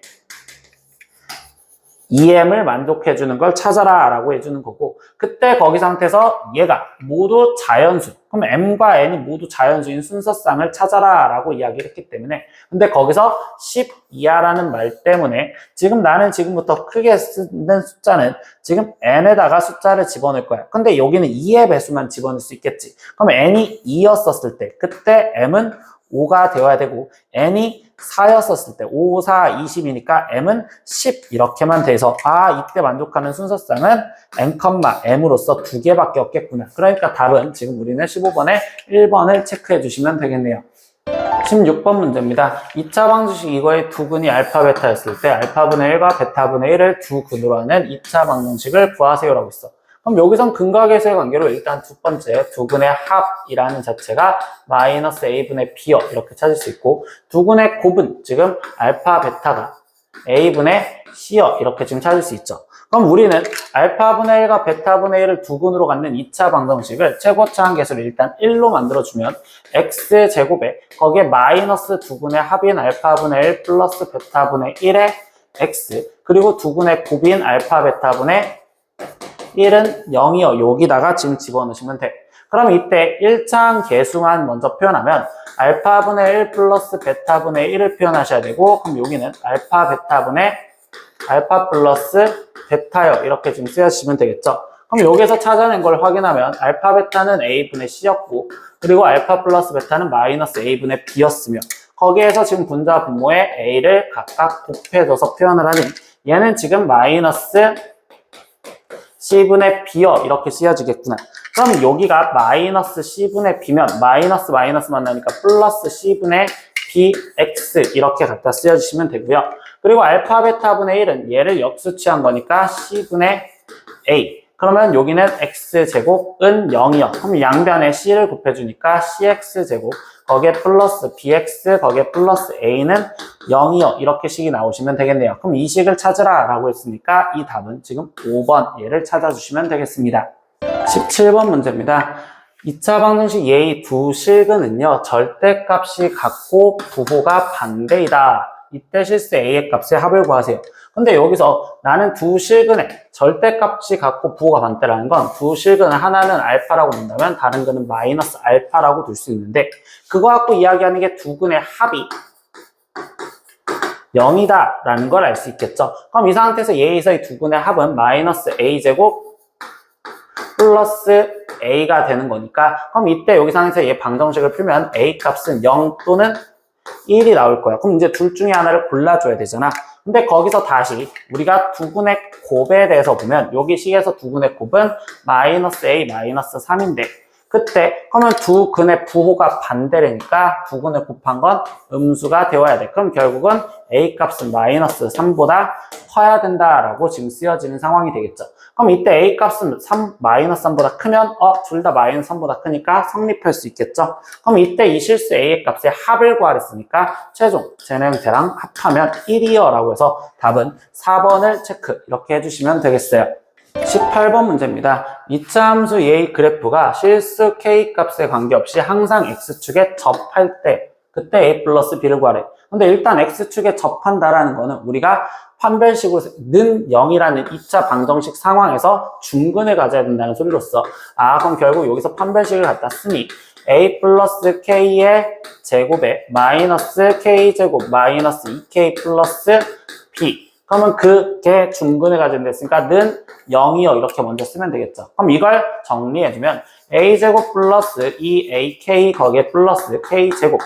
EM을 만족해주는 걸 찾아라 라고 해주는 거고, 그때 거기 상태에서 얘가 모두 자연수, 그럼 M과 N이 모두 자연수인 순서쌍을 찾아라 라고 이야기를 했기 때문에, 근데 거기서 10 이하라는 말 때문에 지금 나는 지금부터 크게 쓰는 숫자는 지금 N에다가 숫자를 집어넣을 거야. 근데 여기는 2의 배수만 집어넣을 수 있겠지. 그럼 N이 2였었을 때 그때 M은 5가 되어야 되고, N이 4였었을 때 5, 4, 20이니까 M은 10 이렇게만 돼서 이때 만족하는 순서쌍은 N, M으로서 2개밖에 없겠구나. 그러니까 답은 지금 우리는 15번에 1번을 체크해 주시면 되겠네요. 16번 문제입니다. 2차 방정식 이거의 두 근이 알파, 베타였을 때 알파분의 1과 베타분의 1을 두 근으로 하는 2차 방정식을 구하세요라고 있어. 그럼 여기선 근과 계수의 관계로 일단 두 번째 두 근의 합이라는 자체가 마이너스 a분의 b여 이렇게 찾을 수 있고, 두 근의 곱은 지금 알파, 베타가 a분의 c여 이렇게 지금 찾을 수 있죠. 그럼 우리는 알파분의 1과 베타분의 1을 두 근으로 갖는 2차 방정식을 최고차항 계수를 일단 1로 만들어주면 x제곱에 거기에 마이너스 두 근의 합인 알파분의 1 플러스 베타분의 1의 x, 그리고 두 근의 곱인 알파, 베타분의 1은 0이요. 여기다가 지금 집어넣으시면 돼. 그럼 이때 1차항 계수만 먼저 표현하면 알파분의 1 플러스 베타분의 1을 표현하셔야 되고, 그럼 여기는 알파 플러스 베타요. 이렇게 지금 쓰시면 되겠죠. 그럼 여기서 찾아낸 걸 확인하면 알파, 베타는 a분의 c였고, 그리고 알파 플러스 베타는 마이너스 a분의 b였으며, 거기에서 지금 분자 분모에 a를 각각 곱해줘서 표현을 하니 얘는 지금 마이너스 c분의 b여 이렇게 쓰여지겠구나. 그럼 여기가 마이너스 c분의 b면 마이너스 만나니까 플러스 c분의 bx 이렇게 갖다 쓰여주시면 되고요. 그리고 알파, 베타분의 1은 얘를 역수취한 거니까 c분의 a. 그러면 여기는 x제곱은 0이요. 그럼 양변에 c를 곱해주니까 cx제곱, 거기에 플러스 bx, 거기에 플러스 a는 0이요. 이렇게 식이 나오시면 되겠네요. 그럼 이 식을 찾으라 라고 했으니까 이 답은 지금 5번 얘를 찾아주시면 되겠습니다. 17번 문제입니다. 2차 방정식 예의 두 실근은요, 절대값이 같고 부호가 반대이다. 이때 실수 a의 값의 합을 구하세요. 근데 여기서 나는 두 실근의 절대값이 같고 부호가 반대라는 건 두 실근은 하나는 알파라고 본다면 다른 근은 마이너스 알파라고 둘 수 있는데, 그거 갖고 이야기하는 게 두 근의 합이 0이다 라는 걸 알 수 있겠죠. 그럼 이 상태에서 얘에서의 두 근의 합은 마이너스 a제곱 플러스 a가 되는 거니까, 그럼 이때 여기 상태에서 얘 방정식을 풀면 a 값은 0 또는 1이 나올 거야. 그럼 이제 둘 중에 하나를 골라줘야 되잖아. 근데 거기서 다시 우리가 두 근의 곱에 대해서 보면 여기 식에서 두 근의 곱은 마이너스 a 마이너스 3인데, 그때 그러면 두 근의 부호가 반대라니까 두 근을 곱한 건 음수가 되어야 돼. 그럼 결국은 a 값은 마이너스 3보다 커야 된다라고 지금 쓰여지는 상황이 되겠죠. 그럼 이때 a 값은 마이너스 3보다 크면 둘 다 마이너스 3보다 크니까 성립할 수 있겠죠. 그럼 이때 이 실수 a의 값의 합을 구하랬으니까 최종 쟤네 형태랑 합하면 1이요 라고 해서 답은 4번을 체크 이렇게 해주시면 되겠어요. 18번 문제입니다. 2차 함수 얘의 그래프가 실수 k 값에 관계없이 항상 x축에 접할 때 그때 a 플러스 b를 구하래. 근데 일단 x축에 접한다라는 거는 우리가 판별식으로 는 0이라는 2차 방정식 상황에서 중근을 가져야 된다는 소리로서, 그럼 결국 여기서 판별식을 갖다 쓰니 a 플러스 k의 제곱에 마이너스 k제곱 마이너스 2k 플러스 b, 그러면 그게 중근을 가지는 됐으니까 는 0이요 이렇게 먼저 쓰면 되겠죠. 그럼 이걸 정리해주면 a제곱 플러스 2ak 거기에 플러스 k제곱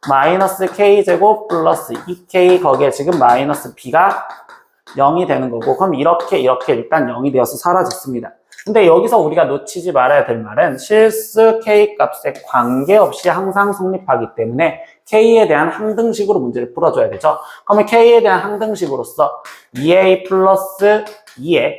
마이너스 k제곱 플러스 2k 거기에 지금 마이너스 b가 0이 되는 거고, 그럼 이렇게 일단 0이 되어서 사라졌습니다. 근데 여기서 우리가 놓치지 말아야 될 말은 실수 k 값에 관계없이 항상 성립하기 때문에 k에 대한 항등식으로 문제를 풀어줘야 되죠. 그러면 k에 대한 항등식으로서 2a 플러스 2의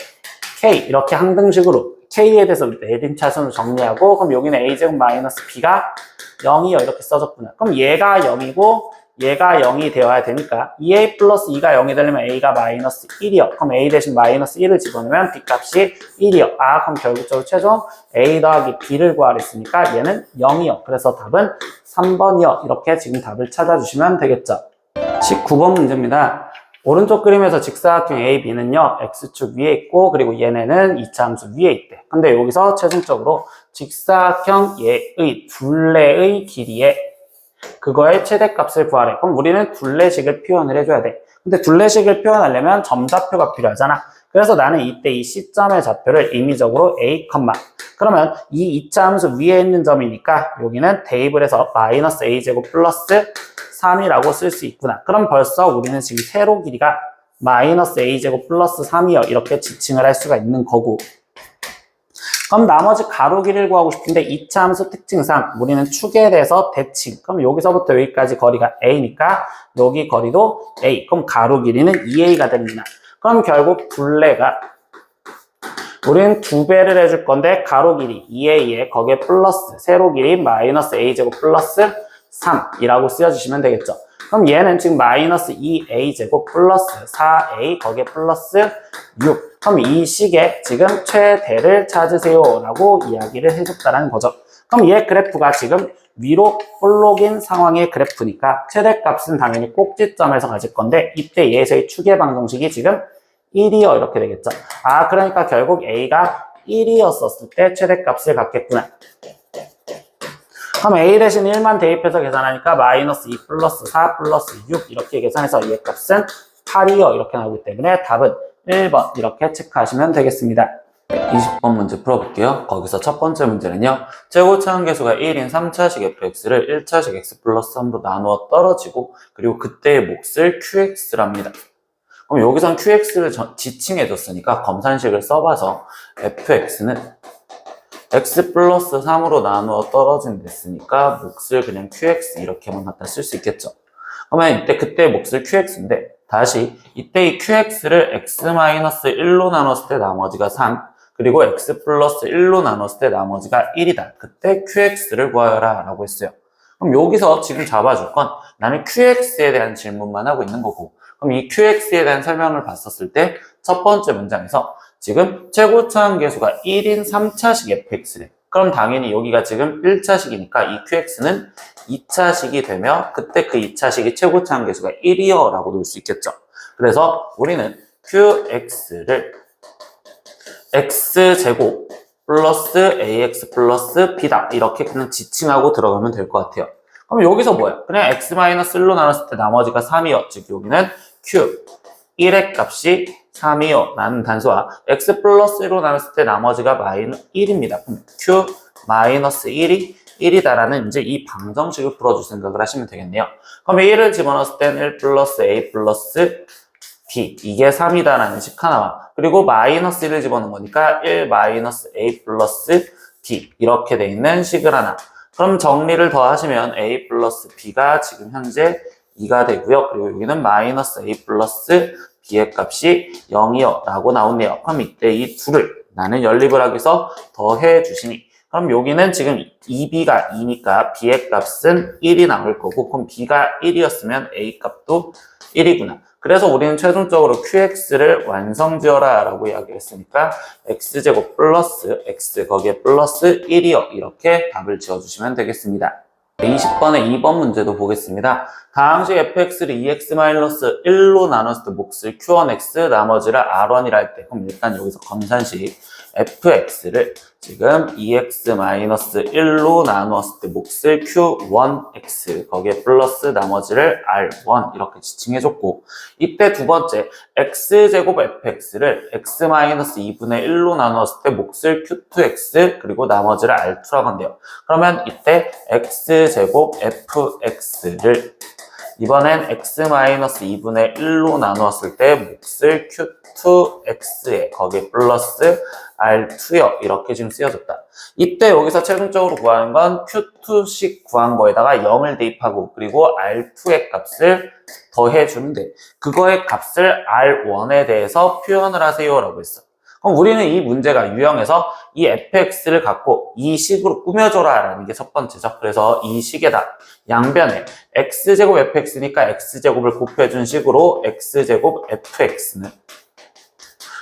k 이렇게 항등식으로 k에 대해서 내림 차순으로 정리하고, 그럼 여기는 a제곱 마이너스 b가 0이요 이렇게 써줬구나. 그럼 얘가 0이고 얘가 0이 되어야 되니까 2a 플러스 2가 0이 되려면 a가 마이너스 1이요. 그럼 a 대신 마이너스 1을 집어넣으면 b 값이 1이요. 그럼 결국적으로 최종 a 더하기 b를 구하랬으니까 얘는 0이요. 그래서 답은 3번이요. 이렇게 지금 답을 찾아주시면 되겠죠. 19번 문제입니다. 오른쪽 그림에서 직사각형 AB는요, X축 위에 있고, 그리고 얘네는 2차 함수 위에 있대. 근데 여기서 최종적으로 직사각형 얘의 둘레의 길이에 그거의 최대값을 구하래. 그럼 우리는 둘레식을 표현을 해줘야 돼. 근데 둘레식을 표현하려면 점좌표가 필요하잖아. 그래서 나는 이때 이 C점의 좌표를 임의적으로 A, 그러면 이 2차 함수 위에 있는 점이니까 여기는 대입을 해서 마이너스 A제곱 플러스 3이라고 쓸 수 있구나. 그럼 벌써 우리는 지금 세로 길이가 마이너스 A제곱 플러스 3이요. 이렇게 지칭을 할 수가 있는 거고. 그럼 나머지 가로 길이를 구하고 싶은데 2차 함수 특징상 우리는 축에 대해서 대칭. 그럼 여기서부터 여기까지 거리가 A니까 여기 거리도 A. 그럼 가로 길이는 2A가 됩니다. 그럼 결국 둘레가 우리는 2배를 해줄 건데 가로 길이 2A에 거기에 플러스 세로 길이 마이너스 A제곱 플러스 3이라고 쓰여주시면 되겠죠. 그럼 얘는 지금 마이너스 2A제곱 플러스 4A 거기에 플러스 6. 그럼 이 식의 지금 최대를 찾으세요 라고 이야기를 해줬다는 거죠. 그럼 얘 그래프가 지금 위로 볼록인 상황의 그래프니까 최대값은 당연히 꼭지점에서 가질 건데 이때 얘에서의 추계 방정식이 지금 1이요 이렇게 되겠죠. 아 그러니까 결국 A가 1이었었을 때 최대값을 갖겠구나. 그럼 A 대신 1만 대입해서 계산하니까 마이너스 2 플러스 4 플러스 6 이렇게 계산해서 얘 값은 8이요 이렇게 나오기 때문에 답은 1번 이렇게 체크하시면 되겠습니다. 20번 문제 풀어볼게요. 거기서 첫 번째 문제는요. 최고차항계수가 1인 3차식 fx를 1차식 x 플러스 3로 나누어 떨어지고 그리고 그때의 몫을 qx랍니다. 그럼 여기선 qx를 지칭해줬으니까 검산식을 써봐서 fx는 x 플러스 3으로 나누어 떨어진 됐으니까 몫을 그냥 qx 이렇게만 갖다 쓸 수 있겠죠. 그러면 이때 그때의 몫을 qx인데 다시 이때 이 qx를 x-1로 나눴을 때 나머지가 3 그리고 x 플러스 1로 나눴을 때 나머지가 1이다. 그때 qx를 구하여라 라고 했어요. 그럼 여기서 지금 잡아줄 건 나는 qx에 대한 질문만 하고 있는 거고 그럼 이 qx에 대한 설명을 봤었을 때 첫 번째 문장에서 지금 최고차항계수가 1인 3차식 fx래. 그럼 당연히 여기가 지금 1차식이니까 이 qx는 2차식이 되며 그때 그 2차식이 최고차항계수가 1이요 라고 놓을 수 있겠죠. 그래서 우리는 qx를 x제곱 플러스 ax 플러스 b다 이렇게 그냥 지칭하고 들어가면 될 것 같아요. 그럼 여기서 뭐야? 그냥 x-1로 나눴을 때 나머지가 3이요. 즉 여기는 q 1의 값이 3이요 라는 단수와 x 플러스 1로 나눴을 때 나머지가 마이너스 1입니다. 그럼 q 마이너스 1이 1이다라는 이제 이 방정식을 풀어줄 생각을 하시면 되겠네요. 그럼 1을 집어넣었을 때는 1 플러스 a 플러스 b 이게 3이다라는 식 하나와 그리고 마이너스 1을 집어넣은 거니까 1 마이너스 a 플러스 b 이렇게 돼 있는 식을 하나. 그럼 정리를 더 하시면 a 플러스 b가 지금 현재 2가 되고요. 그리고 여기는 마이너스 a 플러스 b의 값이 0이요 라고 나오네요. 그럼 이때 이 둘을 나는 연립을 하기 위해서 더해 주시니 그럼 여기는 지금 2b가 2니까 b의 값은 1이 나올 거고 그럼 b가 1이었으면 a 값도 1이구나. 그래서 우리는 최종적으로 qx를 완성지어라 라고 이야기했으니까 x제곱 플러스 x 거기에 플러스 1이요 이렇게 답을 지어주시면 되겠습니다. 20번의 2번 문제도 보겠습니다. 다항식 fx를 2x-1로 나눴을 때 몫을 q1x 나머지를 r1이라 할 때 그럼 일단 여기서 검산식 fx를 지금 2x-1로 나누었을 때 몫을 q1x 거기에 플러스 나머지를 r1 이렇게 지칭해줬고 이때 두 번째 x제곱 fx를 x-2분의 1로 나누었을 때 몫을 q2x 그리고 나머지를 r2라고 한대요. 그러면 이때 x제곱 fx를 이번엔 x-2분의 1로 나누었을 때 몫을 q2x에 거기에 플러스 r2요 이렇게 지금 쓰여졌다. 이때 여기서 최종적으로 구하는 건 q2식 구한 거에다가 0을 대입하고 그리고 r2의 값을 더해주면 돼. 그거의 값을 r1에 대해서 표현을 하세요 라고 했어. 그럼 우리는 이 문제가 유형에서 이 fx를 갖고 이 식으로 꾸며줘라 라는 게 첫 번째죠. 그래서 이 식에다 양변에 x제곱 fx니까 x제곱을 곱해준 식으로 x제곱 fx는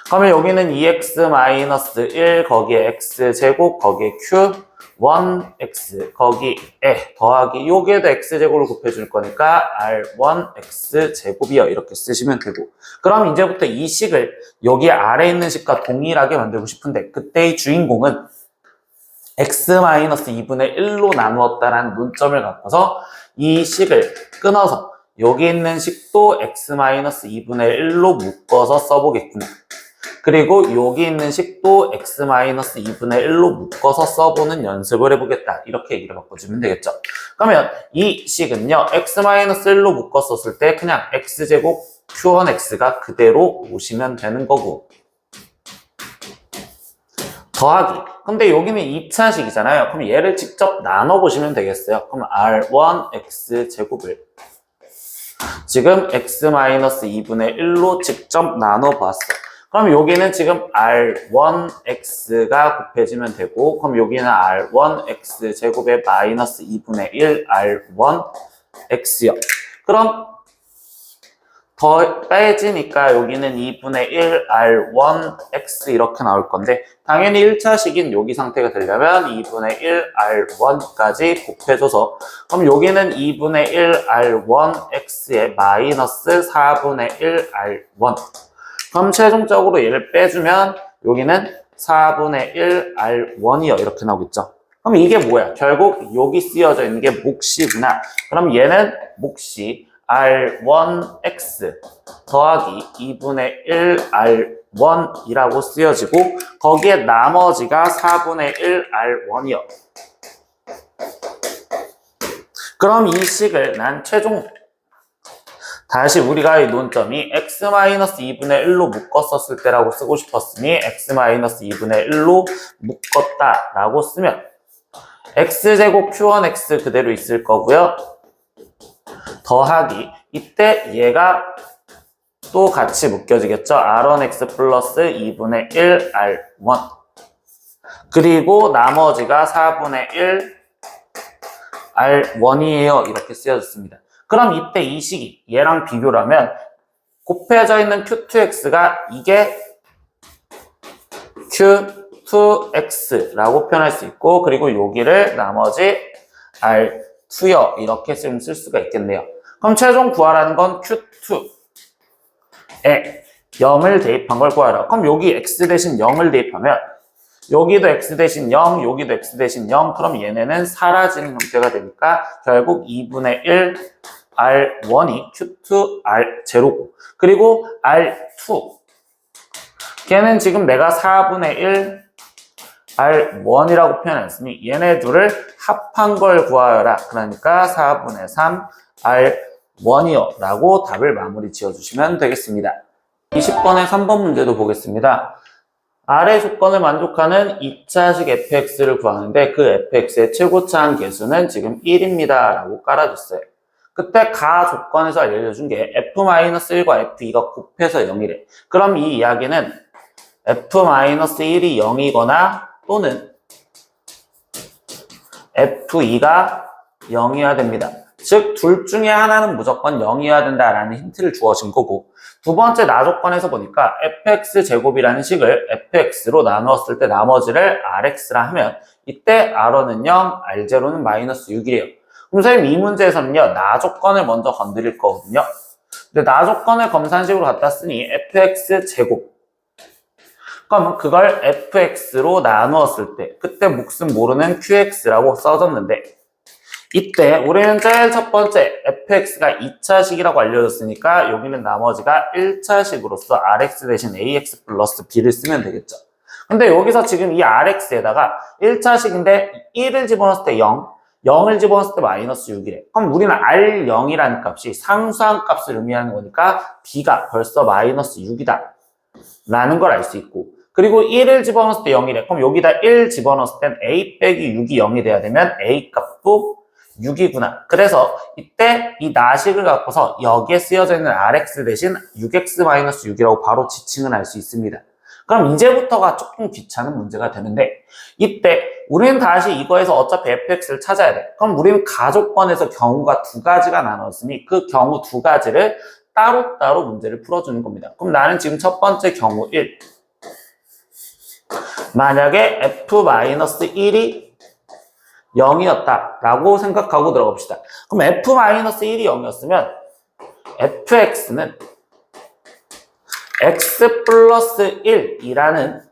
그러면 여기는 2x-1 거기에 x제곱 거기에 q1x 거기에 더하기 요게도 x제곱을 곱해줄 거니까 r1x제곱이요. 이렇게 쓰시면 되고, 그럼 이제부터 이 식을 여기 아래에 있는 식과 동일하게 만들고 싶은데 그때의 주인공은 x-2분의 1로 나누었다라는 논점을 갖고서 이 식을 끊어서 여기 있는 식도 x-2분의 1로 묶어서 써보겠구나. 그리고 여기 있는 식도 x-2분의 1로 묶어서 써보는 연습을 해보겠다. 이렇게 얘기를 바꿔주면 되겠죠. 그러면 이 식은요, x-1로 묶었었을 때 그냥 x제곱 q1x가 그대로 오시면 되는 거고, 더하기. 근데 여기는 2차식이잖아요. 그럼 얘를 직접 나눠보시면 되겠어요. 그럼 r1x제곱을 지금 x-2분의 1로 직접 나눠봤어. 그럼 여기는 지금 r1x가 곱해지면 되고, 그럼 여기는 r1x제곱에 마이너스 2분의 1 r1x요. 그럼 더 빼지니까 여기는 2분의 1 r1x 이렇게 나올 건데, 당연히 1차식인 여기 상태가 되려면 2분의 1 r1까지 곱해줘서, 그럼 여기는 2분의 1 r1x에 마이너스 4분의 1 r1. 그럼 최종적으로 얘를 빼주면 여기는 4분의 1 r1이요. 이렇게 나오겠죠. 그럼 이게 뭐야? 결국 여기 쓰여져 있는 게 몫이구나. 그럼 얘는 몫이 r1x 더하기 2분의 1 r1이라고 쓰여지고, 거기에 나머지가 4분의 1 r1이요. 그럼 이 식을 난 최종 다시 우리가 이 논점이 x-2분의 1로 묶었었을 때라고 쓰고 싶었으니 x-2분의 1로 묶었다라고 쓰면 x제곱 q1x 그대로 있을 거고요. 더하기 이때 얘가 또 같이 묶여지겠죠. r1x 플러스 2분의 1 r1 그리고 나머지가 4분의 1 r1이에요. 이렇게 쓰여졌습니다. 그럼 이때 이 식이 얘랑 비교를 하면 곱해져 있는 q2x가 이게 q2x라고 표현할 수 있고, 그리고 여기를 나머지 r2요. 이렇게 쓸 수가 있겠네요. 그럼 최종 구하라는 건 q2에 0을 대입한 걸 구하라. 그럼 여기 x 대신 0을 대입하면 여기도 x 대신 0, 여기도 x 대신 0, 그럼 얘네는 사라지는 형태가 되니까 결국 2분의 1 r1이 q2 r0고, 그리고 r2 걔는 지금 내가 4분의 1 r1이라고 표현했으니 얘네 둘을 합한 걸 구하여라. 그러니까 4분의 3 r1이요 라고 답을 마무리 지어주시면 되겠습니다. 20번의 3번 문제도 보겠습니다. 아래 조건을 만족하는 2차식 fx를 구하는데 그 fx의 최고차한 계수는 지금 1입니다 라고 깔아줬어요. 그때 가 조건에서 알려준 게 f-1과 f2가 곱해서 0이래. 그럼 이 이야기는 f-1이 0이거나 또는 f2가 0이어야 됩니다. 즉 둘 중에 하나는 무조건 0이어야 된다라는 힌트를 주어진 거고, 두 번째 나 조건에서 보니까 fx제곱이라는 식을 fx로 나누었을 때 나머지를 rx라 하면 이때 r1은 0, r0는 마이너스 6이래요. 그럼 선생님 이 문제에서는요, 나 조건을 먼저 건드릴 거거든요. 근데 나 조건을 검산식으로 갖다 쓰니 fx제곱, 그럼 그걸 fx로 나누었을 때 그때 몫은 모르는 qx라고 써졌는데, 이때 우리는 제일 첫 번째 fx가 2차식이라고 알려졌으니까 여기는 나머지가 1차식으로서 rx 대신 ax 플러스 b를 쓰면 되겠죠. 근데 여기서 지금 이 rx에다가 1차식인데 1을 집어넣었을 때 0, 0을 집어넣었을 때 마이너스 6이래. 그럼 우리는 r0이라는 값이 상수한 값을 의미하는 거니까 b가 벌써 마이너스 6이다 라는 걸 알 수 있고, 그리고 1을 집어넣었을 때 0이래. 그럼 여기다 1 집어넣었을 땐 a 빼기 6이 0이 돼야 되면 a 값도 6이구나. 그래서 이때 이 나식을 갖고서 여기에 쓰여져 있는 rx 대신 6x-6이라고 바로 지칭을 할 수 있습니다. 그럼 이제부터가 조금 귀찮은 문제가 되는데, 이때 우리는 다시 이거에서 어차피 fx를 찾아야 돼. 그럼 우리는 가조건에서 경우가 두 가지가 나눴으니 그 경우 두 가지를 따로따로 문제를 풀어주는 겁니다. 그럼 나는 지금 첫 번째 경우 1, 만약에 f-1이 0이었다라고 생각하고 들어봅시다. 그럼 f-1이 0이었으면 fx는 x 플러스 1이라는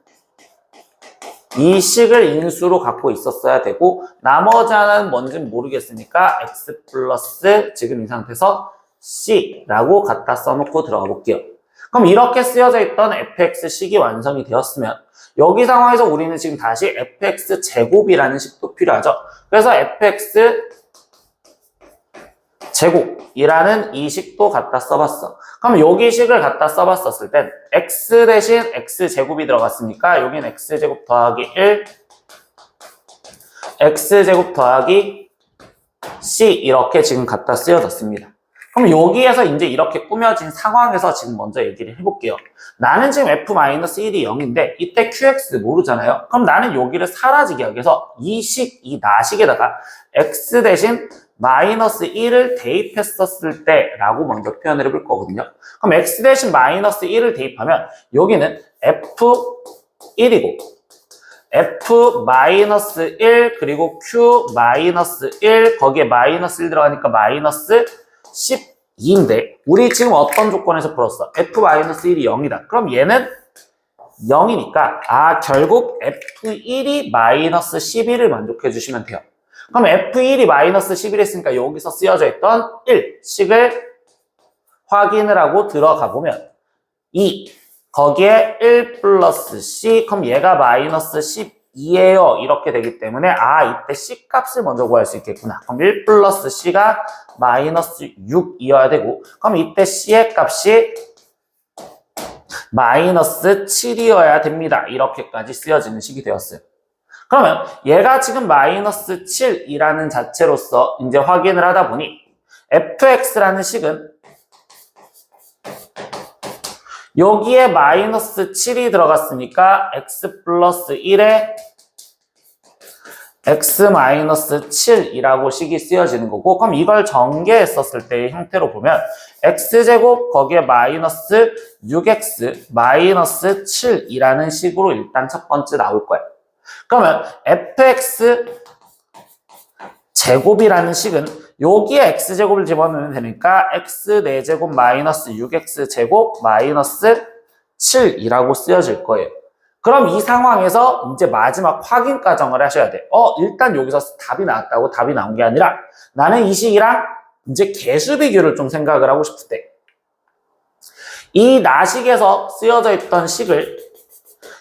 이 식을 인수로 갖고 있었어야 되고 나머지 하나는 뭔지는 모르겠으니까 x 플러스 지금 이 상태에서 c라고 갖다 써놓고 들어가 볼게요. 그럼 이렇게 쓰여져 있던 fx식이 완성이 되었으면 여기 상황에서 우리는 지금 다시 fx 제곱이라는 식도 필요하죠. 그래서 fx 제곱이라는 이 식도 갖다 써봤어. 그럼 여기 식을 갖다 써봤었을 땐 x 대신 x 제곱이 들어갔으니까 여긴 x 제곱 더하기 1 x 제곱 더하기 c 이렇게 지금 갖다 쓰여졌습니다. 그럼 여기에서 이제 이렇게 꾸며진 상황에서 지금 먼저 얘기를 해볼게요. 나는 지금 f-1이 0인데 이때 qx 모르잖아요. 그럼 나는 여기를 사라지게 하기 위해서 이 나식에다가 x 대신 마이너스 1을 대입했었을 때 라고 먼저 표현을 해볼 거거든요. 그럼 x 대신 마이너스 1을 대입하면 여기는 f1이고 f-1 그리고 q-1 거기에 마이너스 1 들어가니까 마이너스 12인데 우리 지금 어떤 조건에서 풀었어? f-1이 0이다. 그럼 얘는 0이니까 결국 f1이 마이너스 11을 만족해 주시면 돼요. 그럼 f1이 마이너스 11 했으니까 여기서 쓰여져 있던 1식을 확인을 하고 들어가 보면 2 거기에 1 플러스 c 그럼 얘가 마이너스 12예요. 이렇게 되기 때문에 이때 c 값을 먼저 구할 수 있겠구나. 그럼 1 플러스 c가 마이너스 6이어야 되고 그럼 이때 c의 값이 마이너스 7이어야 됩니다. 이렇게까지 쓰여지는 식이 되었어요. 그러면 얘가 지금 마이너스 7이라는 자체로서 이제 확인을 하다 보니 fx라는 식은 여기에 마이너스 7이 들어갔으니까 x 플러스 1에 x 마이너스 7이라고 식이 쓰여지는 거고 그럼 이걸 전개했었을 때의 형태로 보면 x제곱 거기에 마이너스 6x 마이너스 7이라는 식으로 일단 첫 번째 나올 거예요. 그러면 fx 제곱이라는 식은 여기에 x제곱을 집어넣으면 되니까 x 4제곱 마이너스 6x 제곱 마이너스 7이라고 쓰여질 거예요. 그럼 이 상황에서 이제 마지막 확인 과정을 하셔야 돼. 일단 여기서 답이 나왔다고 답이 나온 게 아니라 나는 이 식이랑 이제 개수 비교를 좀 생각을 하고 싶을 때 이 나식에서 쓰여져 있던 식을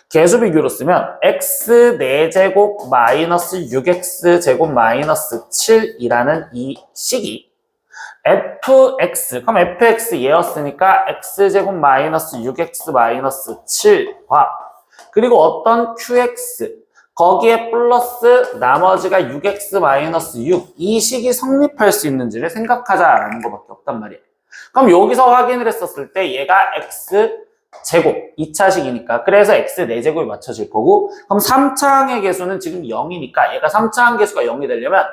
개수 비교로 쓰면 x 4제곱 마이너스 6x 제곱 마이너스 7이라는 이 식이 fx, 그럼 fx 얘였으니까 x제곱 마이너스 6x 마이너스 7과 그리고 어떤 qx 거기에 플러스 나머지가 6x 마이너스 6 이 식이 성립할 수 있는지를 생각하자라는 것밖에 없단 말이에요. 그럼 여기서 확인을 했었을 때 얘가 x 제곱 2차식이니까 그래서 x 4제곱이 맞춰질 거고 그럼 3차항의 개수는 지금 0이니까 얘가 3차항 개수가 0이 되려면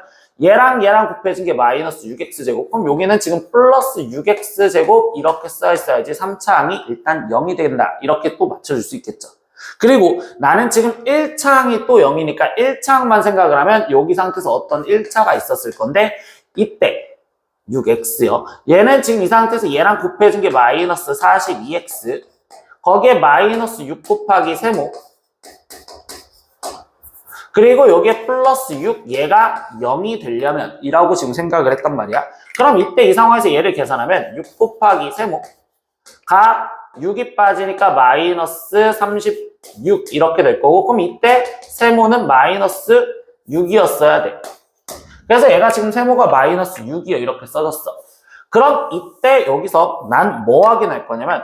얘랑 곱해진 게 마이너스 6x 제곱 그럼 여기는 지금 플러스 6x 제곱 이렇게 써 있어야지 3차항이 일단 0이 된다 이렇게 또 맞춰줄 수 있겠죠. 그리고 나는 지금 1차항이 또 0이니까 1차항만 생각을 하면 여기 상태에서 어떤 1차가 있었을 건데 이때 6x요. 얘는 지금 이 상태에서 얘랑 곱해준 게 마이너스 42x 거기에 마이너스 6 곱하기 세모 그리고 여기에 플러스 6 얘가 0이 되려면 이라고 지금 생각을 했단 말이야. 그럼 이때 이 상황에서 얘를 계산하면 6 곱하기 세모가 6이 빠지니까 마이너스 36 이렇게 될 거고 그럼 이때 세모는 마이너스 6이었어야 돼. 그래서 얘가 지금 세모가 마이너스 6이요 이렇게 써졌어. 그럼 이때 여기서 난 뭐 확인할 거냐면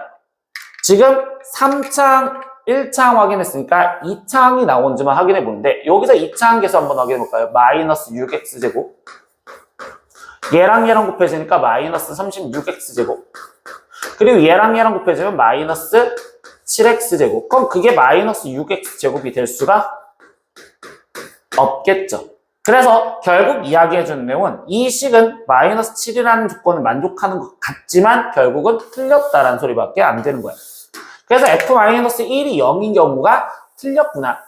지금 3차항, 1차항 확인했으니까 2차항이 나온지만 확인해 보는데 여기서 2차항 계수 한번 확인해 볼까요? 마이너스 6x제곱 얘랑 곱해지니까 마이너스 36x제곱 그리고 얘랑 곱해지면 마이너스 7x제곱 그럼 그게 마이너스 6x제곱이 될 수가 없겠죠. 그래서 결국 이야기해주는 내용은 이 식은 마이너스 7이라는 조건을 만족하는 것 같지만 결국은 틀렸다라는 소리밖에 안 되는 거예요. 그래서 f-1이 0인 경우가 틀렸구나.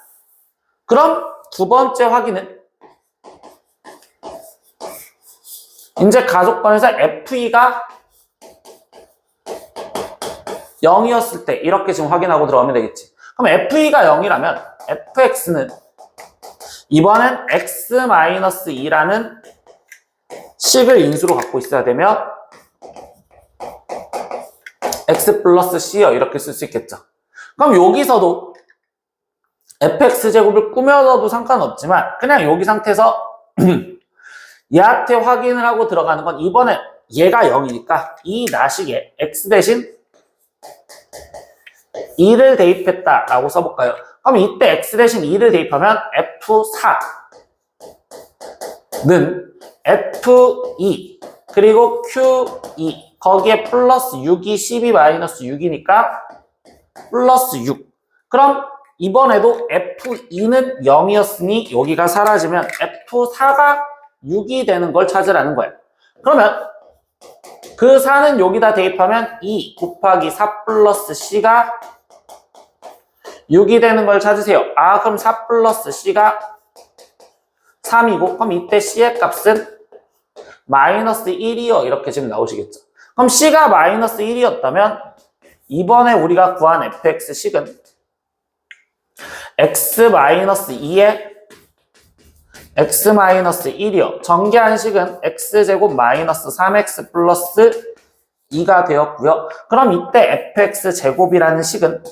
그럼 두 번째 확인은 이제 가족관에서 FE가 0이었을 때 이렇게 지금 확인하고 들어가면 되겠지. 그럼 FE가 0이라면 fx는 이번엔 x-2라는 식을 인수로 갖고 있어야 되며 x 플러스 c요 이렇게 쓸 수 있겠죠. 그럼 여기서도 fx제곱을 꾸며넣어도 상관없지만 그냥 여기 상태에서 얘한테 확인을 하고 들어가는 건 이번에 얘가 0이니까 이 나식에 x 대신 2를 대입했다 라고 써볼까요? 그럼 이때 x 대신 2를 대입하면 f4는 f2 그리고 q2 거기에 플러스 6이 12 마이너스 6이니까 플러스 6. 그럼 이번에도 f2는 0이었으니 여기가 사라지면 f4가 6이 되는 걸 찾으라는 거예요. 그러면 그 4는 여기다 대입하면 2 곱하기 4 플러스 c가 6이 되는 걸 찾으세요. 아, 그럼 4 플러스 c가 3이고 그럼 이때 c의 값은 마이너스 1이요. 이렇게 지금 나오시겠죠. 그럼 c가 마이너스 1이었다면 이번에 우리가 구한 fx식은 x-2에 x-1이요. 전개한 식은 x제곱 마이너스 3x 플러스 2가 되었고요. 그럼 이때 fx제곱이라는 식은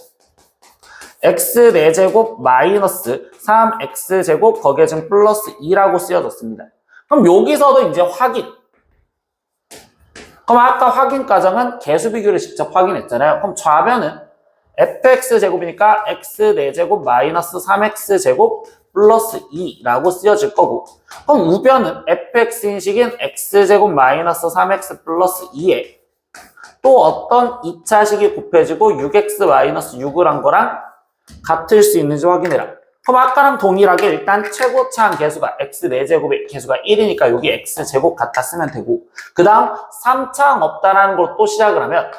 x 4제곱 마이너스 3x제곱 거기에 지금 플러스 2라고 쓰여졌습니다. 그럼 여기서도 이제 확인. 그럼 아까 확인 과정은 개수 비교를 직접 확인했잖아요. 그럼 좌변은 fx제곱이니까 x 4제곱 마이너스 3x제곱 플러스 2라고 쓰여질 거고 그럼 우변은 fx인 식인 x제곱 마이너스 3x 플러스 2에 또 어떤 2차 식이 곱해지고 6x 마이너스 6을 한 거랑 같을 수 있는지 확인해라. 그럼 아까랑 동일하게 일단 최고차항 개수가 x 4제곱의 개수가 1이니까 여기 x제곱 갖다 쓰면 되고 그 다음 3차항 없다라는 걸 또 시작을 하면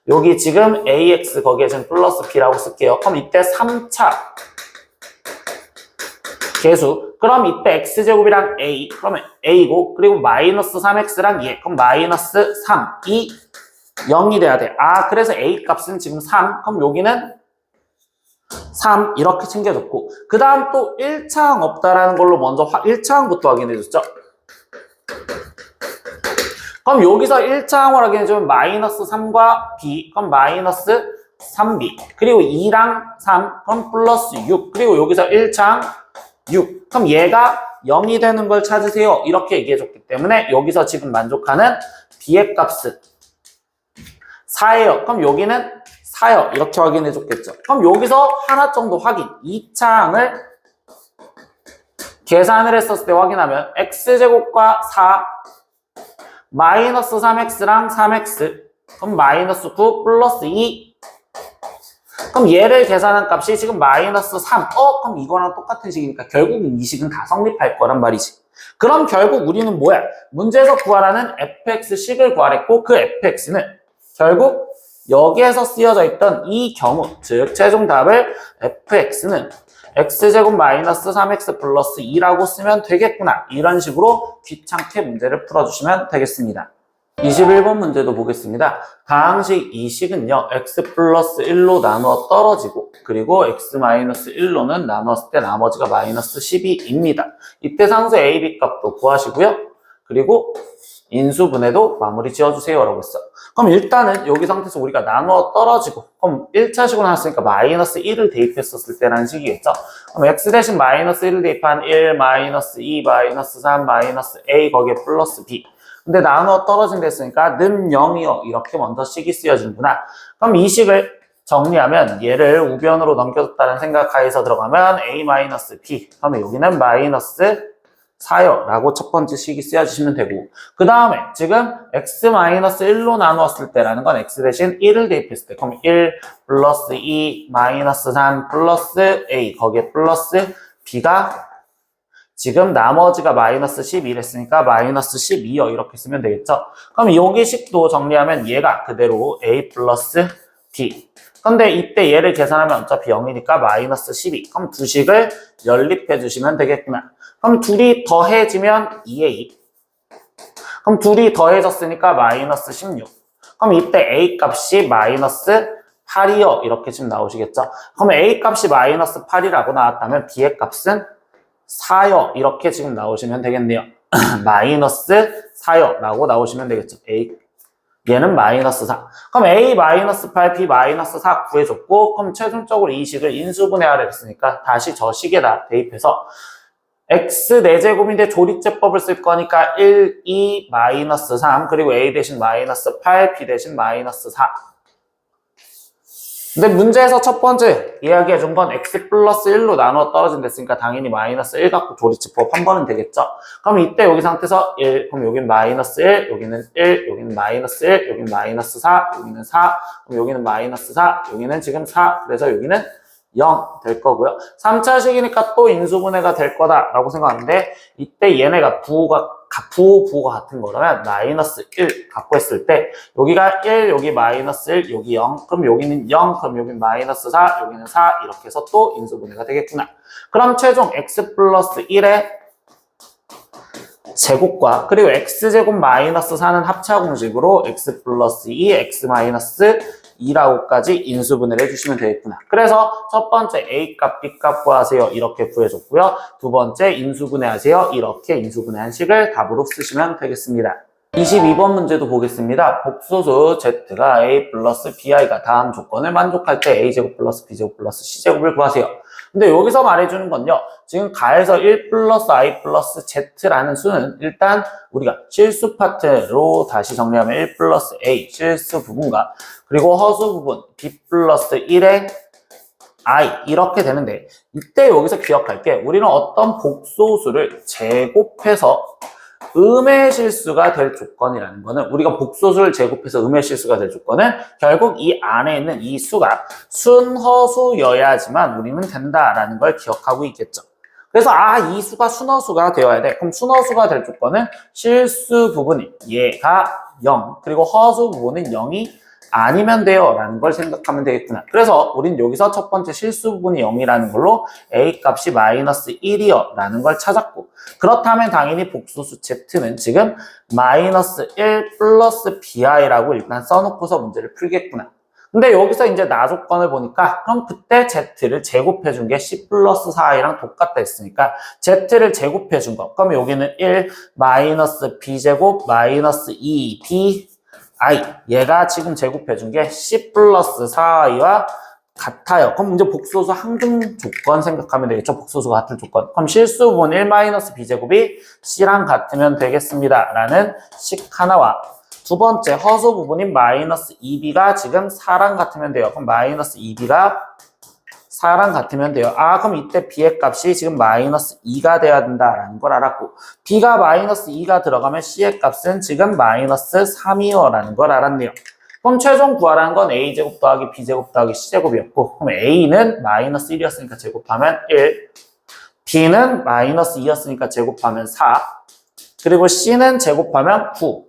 여기 지금 ax 거기에 지금 플러스 b라고 쓸게요. 그럼 이때 3차 개수 그럼 이때 x제곱이랑 a 그러면 a고 그리고 마이너스 3x랑 2 그럼 마이너스 3 이 0이 돼야 돼. 아 그래서 a 값은 지금 3 그럼 여기는 3 이렇게 챙겨줬고 그 다음 또 1차항 없다라는 걸로 먼저 1차항부터 확인해줬죠. 그럼 여기서 1차항을 확인해주면 마이너스 3과 b 그럼 마이너스 3b 그리고 2랑 3 그럼 플러스 6 그리고 여기서 1차항 6 그럼 얘가 0이 되는 걸 찾으세요 이렇게 얘기해줬기 때문에 여기서 지금 만족하는 b의 값은 4예요. 그럼 여기는 4요 이렇게 확인해줬겠죠. 그럼 여기서 하나 정도 확인 2차항을 계산을 했었을 때 확인하면 x제곱과 4 마이너스 3x랑 3x 그럼 마이너스 9 플러스 2 그럼 얘를 계산한 값이 지금 마이너스 3 그럼 이거랑 똑같은 식이니까 결국 이 식은 다 성립할 거란 말이지. 그럼 결국 우리는 뭐야? 문제에서 구하라는 fx식을 구하랬고 그 fx는 결국 여기에서 쓰여져 있던 이 경우 즉 최종 답을 fx는 x제곱 마이너스 3x 플러스 2라고 쓰면 되겠구나 이런 식으로 귀찮게 문제를 풀어주시면 되겠습니다. 21번 문제도 보겠습니다. 다항식 이 식은요 x 플러스 1로 나누어 떨어지고 그리고 x 마이너스 1로는 나누었을 때 나머지가 마이너스 12입니다. 이때 상수 a, b 값도 구하시고요. 그리고 인수분해도 마무리 지어주세요 라고 했어요. 그럼 일단은 여기 상태에서 우리가 나누어 떨어지고 그럼 1차식으로 나왔으니까 마이너스 1을 대입했었을 때라는 식이겠죠. 그럼 x 대신 마이너스 1을 대입한 1, 마이너스 2, 마이너스 3, 마이너스 a 거기에 플러스 b 근데 나누어 떨어진다 했으니까 는 0이요 이렇게 먼저 식이 쓰여지는구나. 그럼 이 식을 정리하면 얘를 우변으로 넘겨줬다는 생각하에서 들어가면 a-b 그러면 여기는 마이너스 4요 라고 첫 번째 식이 쓰여주시면 되고 그 다음에 지금 x-1로 나누었을 때라는 건 x 대신 1을 대입했을 때 그럼 1 플러스 2 마이너스 3 플러스 a 거기에 플러스 b가 지금 나머지가 마이너스 11했으니까 마이너스 12요 이렇게 쓰면 되겠죠. 그럼 여기 식도 정리하면 얘가 그대로 a 플러스 b 근데 이때 얘를 계산하면 어차피 0이니까 마이너스 12. 그럼 두식을 연립해 주시면 되겠구나. 그럼 둘이 더해지면 2a. 그럼 둘이 더해졌으니까 마이너스 16. 그럼 이때 a 값이 마이너스 8이요. 이렇게 지금 나오시겠죠? 그럼 a 값이 마이너스 8이라고 나왔다면 b의 값은 4요. 이렇게 지금 나오시면 되겠네요. 마이너스 4요. 라고 나오시면 되겠죠. 얘는 마이너스 4. 그럼 a 마이너스 8, b 마이너스 4 구해줬고, 그럼 최종적으로 이 식을 인수분해하려 했으니까 다시 저 식에다 대입해서 x 4제곱인데 조리제법을 쓸 거니까 1, 2, 마이너스 3, 그리고 a 대신 마이너스 8, b 대신 마이너스 4. 근데 문제에서 첫 번째 이야기해 준 건 x 플러스 1로 나눠 떨어진댔으니까 당연히 마이너스 1 갖고 조리제법 한 번은 되겠죠? 그럼 이때 여기 상태에서 1, 그럼 여기는 마이너스 1, 여기는 1, 여기는 마이너스 1, 여기는 마이너스 4, 여기는 4, 그럼 여기는 마이너스 4, 여기는 지금 4, 그래서 여기는 0 될 거고요. 3차식이니까 또 인수분해가 될 거다라고 생각하는데 이때 얘네가 부호가 같은 거라면 마이너스 1 갖고 했을 때 여기가 1, 여기 마이너스 1, 여기 0, 그럼 여기는 0, 그럼 여기는 마이너스 4, 여기는 4 이렇게 해서 또 인수분해가 되겠구나. 그럼 최종 x 플러스 1의 제곱과 그리고 x제곱 마이너스 4는 합차 공식으로 x 플러스 2, x 마이너스 2라고까지 인수분해를 해주시면 되겠구나. 그래서 첫 번째 A값, B값 구하세요. 이렇게 구해줬고요. 두 번째 인수분해하세요. 이렇게 인수분해한 식을 답으로 쓰시면 되겠습니다. 22번 문제도 보겠습니다. 복소수 Z가 A 플러스 BI가 다음 조건을 만족할 때 A제곱 플러스 B제곱 플러스 C제곱을 구하세요. 근데 여기서 말해주는 건요. 지금 가에서 1 플러스 I 플러스 Z라는 수는 일단 우리가 실수 파트로 다시 정리하면 1 플러스 A 실수 부분과 그리고 허수 부분 B 플러스 1의 I 이렇게 되는데 이때 여기서 기억할 게 우리는 어떤 복소수를 제곱해서 음의 실수가 될 조건이라는 거는 우리가 복소수를 제곱해서 음의 실수가 될 조건은 결국 이 안에 있는 이 수가 순허수여야지만 우리는 된다라는 걸 기억하고 있겠죠. 그래서 이 수가 순허수가 되어야 돼. 그럼 순허수가 될 조건은 실수 부분이 얘가 0 그리고 허수 부분은 0이 아니면 돼요 라는 걸 생각하면 되겠구나. 그래서 우린 여기서 첫 번째 실수 부분이 0이라는 걸로 A 값이 마이너스 1이요 라는 걸 찾았고 그렇다면 당연히 복소수 Z는 지금 마이너스 1 플러스 BI라고 일단 써놓고서 문제를 풀겠구나. 근데 여기서 이제 나 조건을 보니까 그럼 그때 Z를 제곱해 준 게 C 플러스 4I랑 똑같다 했으니까 Z를 제곱해 준 거. 그럼 여기는 1 마이너스 B제곱 마이너스 2B 얘가 지금 제곱해준 게 C 플러스 4i와 같아요. 그럼 이제 복소수 항등 조건 생각하면 되겠죠. 복소수가 같은 조건. 그럼 실수 부분 1 마이너스 B제곱이 C랑 같으면 되겠습니다. 라는 식 하나와 두 번째 허수 부분인 마이너스 2B가 지금 4랑 같으면 돼요. 그럼 마이너스 2B가 4랑 같으면 돼요. 그럼 이때 B의 값이 지금 마이너스 2가 돼야 된다라는 걸 알았고 B가 마이너스 2가 들어가면 C의 값은 지금 마이너스 3이요 라는 걸 알았네요. 그럼 최종 구하라는 건 A제곱 더하기 B제곱 더하기 C제곱이었고 그럼 A는 마이너스 1이었으니까 제곱하면 1 B는 마이너스 2였으니까 제곱하면 4 그리고 C는 제곱하면 9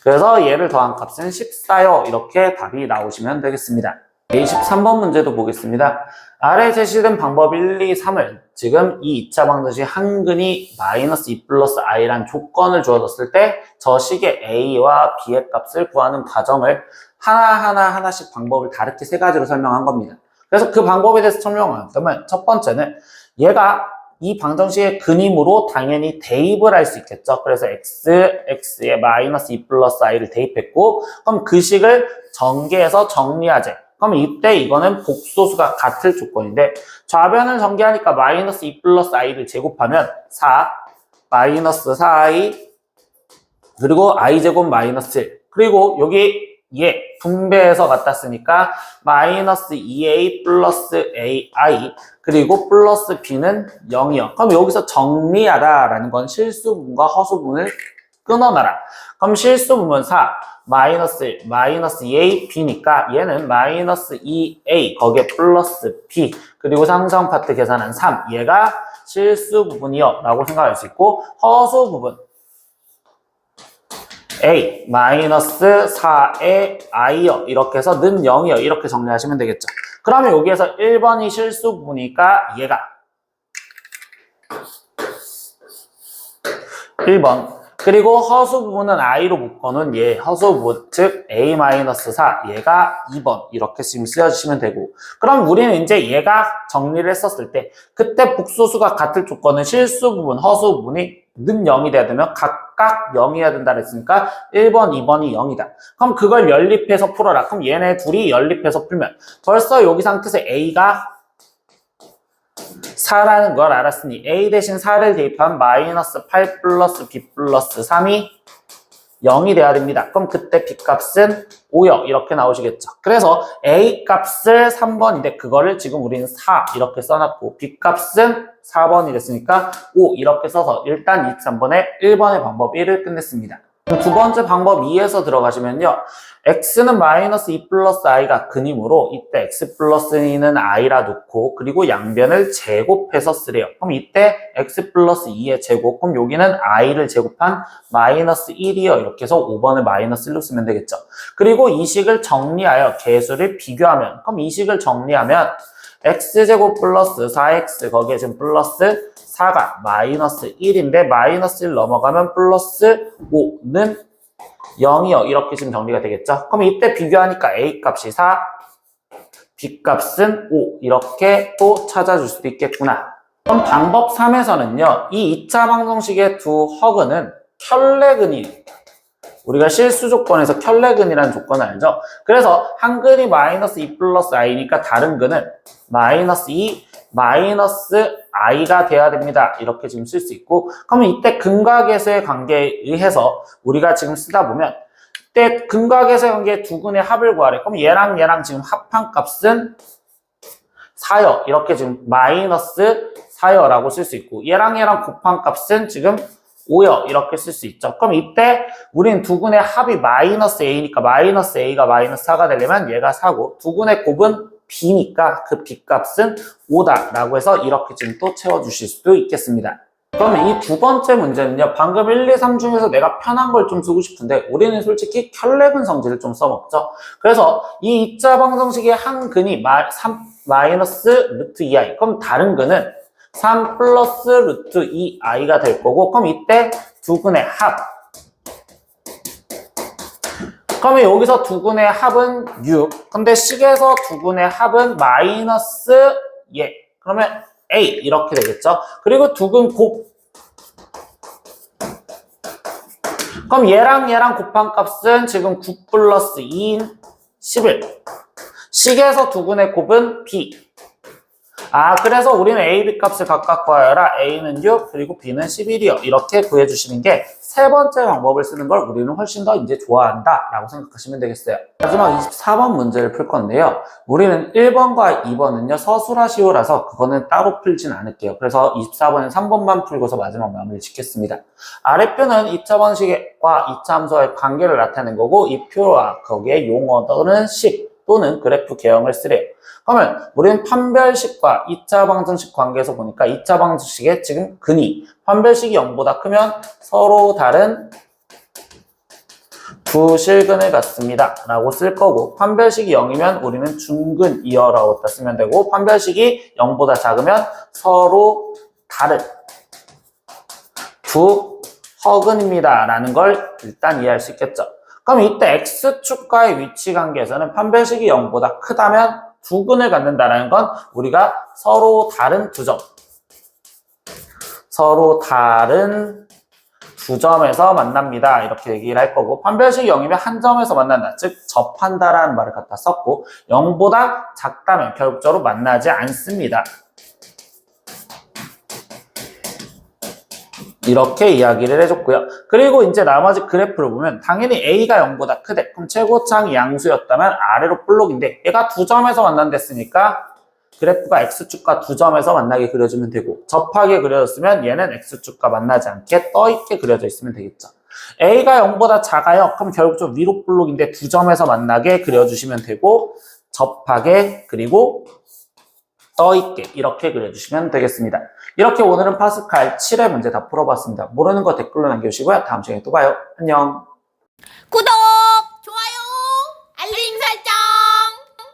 그래서 얘를 더한 값은 14요 이렇게 답이 나오시면 되겠습니다. 23번 문제도 보겠습니다. 아래 제시된 방법 1, 2, 3을 지금 이 2차 방정식 한근이 마이너스 2 플러스 i란 조건을 주어졌을 때 저 식의 a와 b의 값을 구하는 과정을 하나씩 방법을 다르게 세 가지로 설명한 겁니다. 그래서 그 방법에 대해서 설명하면 첫 번째는 얘가 이 방정식의 근임으로 당연히 대입을 할 수 있겠죠. 그래서 x에 마이너스 2 플러스 i를 대입했고 그럼 그 식을 전개해서 정리하재. 그럼 이때 이거는 복소수가 같을 조건인데 좌변을 전개하니까 마이너스 2 플러스 i를 제곱하면 4 마이너스 4i 그리고 i제곱 마이너스 1 그리고 여기 얘 분배해서 갖다 쓰니까 마이너스 2a 플러스 ai 그리고 플러스 b는 0이요. 그럼 여기서 정리하라라는 건 실수 부분과 허수 부분을 끊어놔라. 그럼 실수 부분 4 마이너스 1, 마이너스 2a, b니까 얘는 마이너스 2a, 거기에 플러스 b, 그리고 상수항 파트 계산한 3, 얘가 실수 부분이요 라고 생각할 수 있고 허수 부분 a 마이너스 4의 i요. 이렇게 해서 는 0이요. 이렇게 정리하시면 되겠죠. 그러면 여기에서 1번이 실수 부분이니까 얘가 1번. 그리고 허수 부분은 i로 묶어놓은 얘 허수 부분, 즉 a-4 얘가 2번 이렇게 지금 쓰여주시면 되고, 그럼 우리는 이제 얘가 정리를 했었을 때 그때 복소수가 같을 조건은 실수 부분, 허수 부분이 는 0이 돼야 되면 각각 0이어야 된다 그랬으니까 1번, 2번이 0이다. 그럼 그걸 연립해서 풀어라. 그럼 얘네 둘이 연립해서 풀면 벌써 여기 상태에서 a가 4라는 걸 알았으니 a 대신 4를 대입하면 마이너스 8 플러스 b 플러스 3이 0이 돼야 됩니다. 그럼 그때 b 값은 5요. 이렇게 나오시겠죠. 그래서 a 값을 3번인데 그거를 지금 우리는 4 이렇게 써놨고 b 값은 4번이 됐으니까 5 이렇게 써서 일단 23번에 1번의 방법 1을 끝냈습니다. 두 번째 방법 2에서 들어가시면요. x는 마이너스 2 플러스 i가 근이므로 이때 x 플러스 2는 i라 놓고 그리고 양변을 제곱해서 쓰래요. 그럼 이때 x 플러스 2의 제곱, 그럼 여기는 i를 제곱한 마이너스 1이요. 이렇게 해서 5번을 마이너스 1로 쓰면 되겠죠. 그리고 이 식을 정리하여 개수를 비교하면, 그럼 이 식을 정리하면 x제곱 플러스 4x 거기에 지금 플러스 4가 마이너스 1인데 마이너스 1 넘어가면 플러스 5는 0이요. 이렇게 지금 정리가 되겠죠. 그럼 이때 비교하니까 a 값이 4, b 값은 5 이렇게 또 찾아줄 수도 있겠구나. 그럼 방법 3에서는요. 이 2차 방정식의 두 허근은 켤레근이, 우리가 실수 조건에서 켤레근이라는 조건을 알죠? 그래서 한 근이 마이너스 2 플러스 i니까 다른 근은 마이너스 2 마이너스 i가 돼야 됩니다. 이렇게 지금 쓸 수 있고, 그러면 이때 근과 계수의 관계에 의해서 우리가 지금 쓰다 보면 이때 근과 계수의 관계의 두 근의 합을 구하래. 그럼 얘랑 얘랑 지금 합한 값은 4요. 이렇게 지금 마이너스 4요라고 쓸 수 있고, 얘랑 얘랑 곱한 값은 지금 5요. 이렇게 쓸 수 있죠. 그럼 이때 우린 두 근의 합이 마이너스 a니까 마이너스 a가 마이너스 4가 되려면 얘가 4고, 두 근의 곱은 b니까 그 b 값은 5다 라고 해서 이렇게 지금 또 채워주실 수도 있겠습니다. 그러면 이 두 번째 문제는요. 방금 1, 2, 3 중에서 내가 편한 걸 좀 쓰고 싶은데 우리는 솔직히 켤레근 성질을 좀 써먹죠. 그래서 이 2차 방정식의 한 근이 3 마이너스 루트 2i, 그럼 다른 근은 3 플러스 루트 2i가 될 거고, 그럼 이때 두 근의 합, 그러면 여기서 두 근의 합은 6. 근데 식에서 두 근의 합은 마이너스 예. 그러면 a 이렇게 되겠죠. 그리고 두 근 곱. 그럼 얘랑 얘랑 곱한 값은 지금 9 플러스 2인 11. 식에서 두 근의 곱은 b. 그래서 우리는 a, b 값을 각각 구하여라. a는 6, 그리고 b는 11이요. 이렇게 구해주시는 게 세 번째 방법을 쓰는 걸 우리는 훨씬 더 이제 좋아한다 라고 생각하시면 되겠어요. 마지막 24번 문제를 풀 건데요. 우리는 1번과 2번은요 서술하시오라서 그거는 따로 풀진 않을게요. 그래서 24번은 3번만 풀고서 마지막 마무리 짓겠습니다. 아래표는 2차 방식과 2차 함수와의 관계를 나타낸 거고, 이 표와 거기에 용어 또는 식 또는 그래프 개형을 쓰래요. 그러면 우리는 판별식과 2차 방정식 관계에서 보니까 2차 방정식의 지금 근이 판별식이 0보다 크면 서로 다른 두 실근을 갖습니다 라고 쓸 거고, 판별식이 0이면 우리는 중근이여 라고 쓰면 되고, 판별식이 0보다 작으면 서로 다른 두 허근입니다 라는 걸 일단 이해할 수 있겠죠. 그럼 이때 x축과의 위치 관계에서는 판별식이 0보다 크다면 두 근을 갖는다는 건 우리가 서로 다른 두 점, 서로 다른 두 점에서 만납니다. 이렇게 얘기를 할 거고, 판별식이 0이면 한 점에서 만난다. 즉 접한다라는 말을 갖다 썼고, 0보다 작다면 결국적으로 만나지 않습니다. 이렇게 이야기를 해줬고요. 그리고 이제 나머지 그래프를 보면 당연히 A가 0보다 크대. 그럼 최고창이 양수였다면 아래로 볼록인데 얘가 두 점에서 만난댔으니까 그래프가 X축과 두 점에서 만나게 그려주면 되고, 접하게 그려졌으면 얘는 X축과 만나지 않게 떠있게 그려져 있으면 되겠죠. A가 0보다 작아요. 그럼 결국 좀 위로 볼록인데 두 점에서 만나게 그려주시면 되고, 접하게 그리고 떠있게 이렇게 그려주시면 되겠습니다. 이렇게 오늘은 파스칼 7의 문제 다 풀어봤습니다. 모르는 거 댓글로 남겨주시고요. 다음 시간에 또 봐요. 안녕. 구독!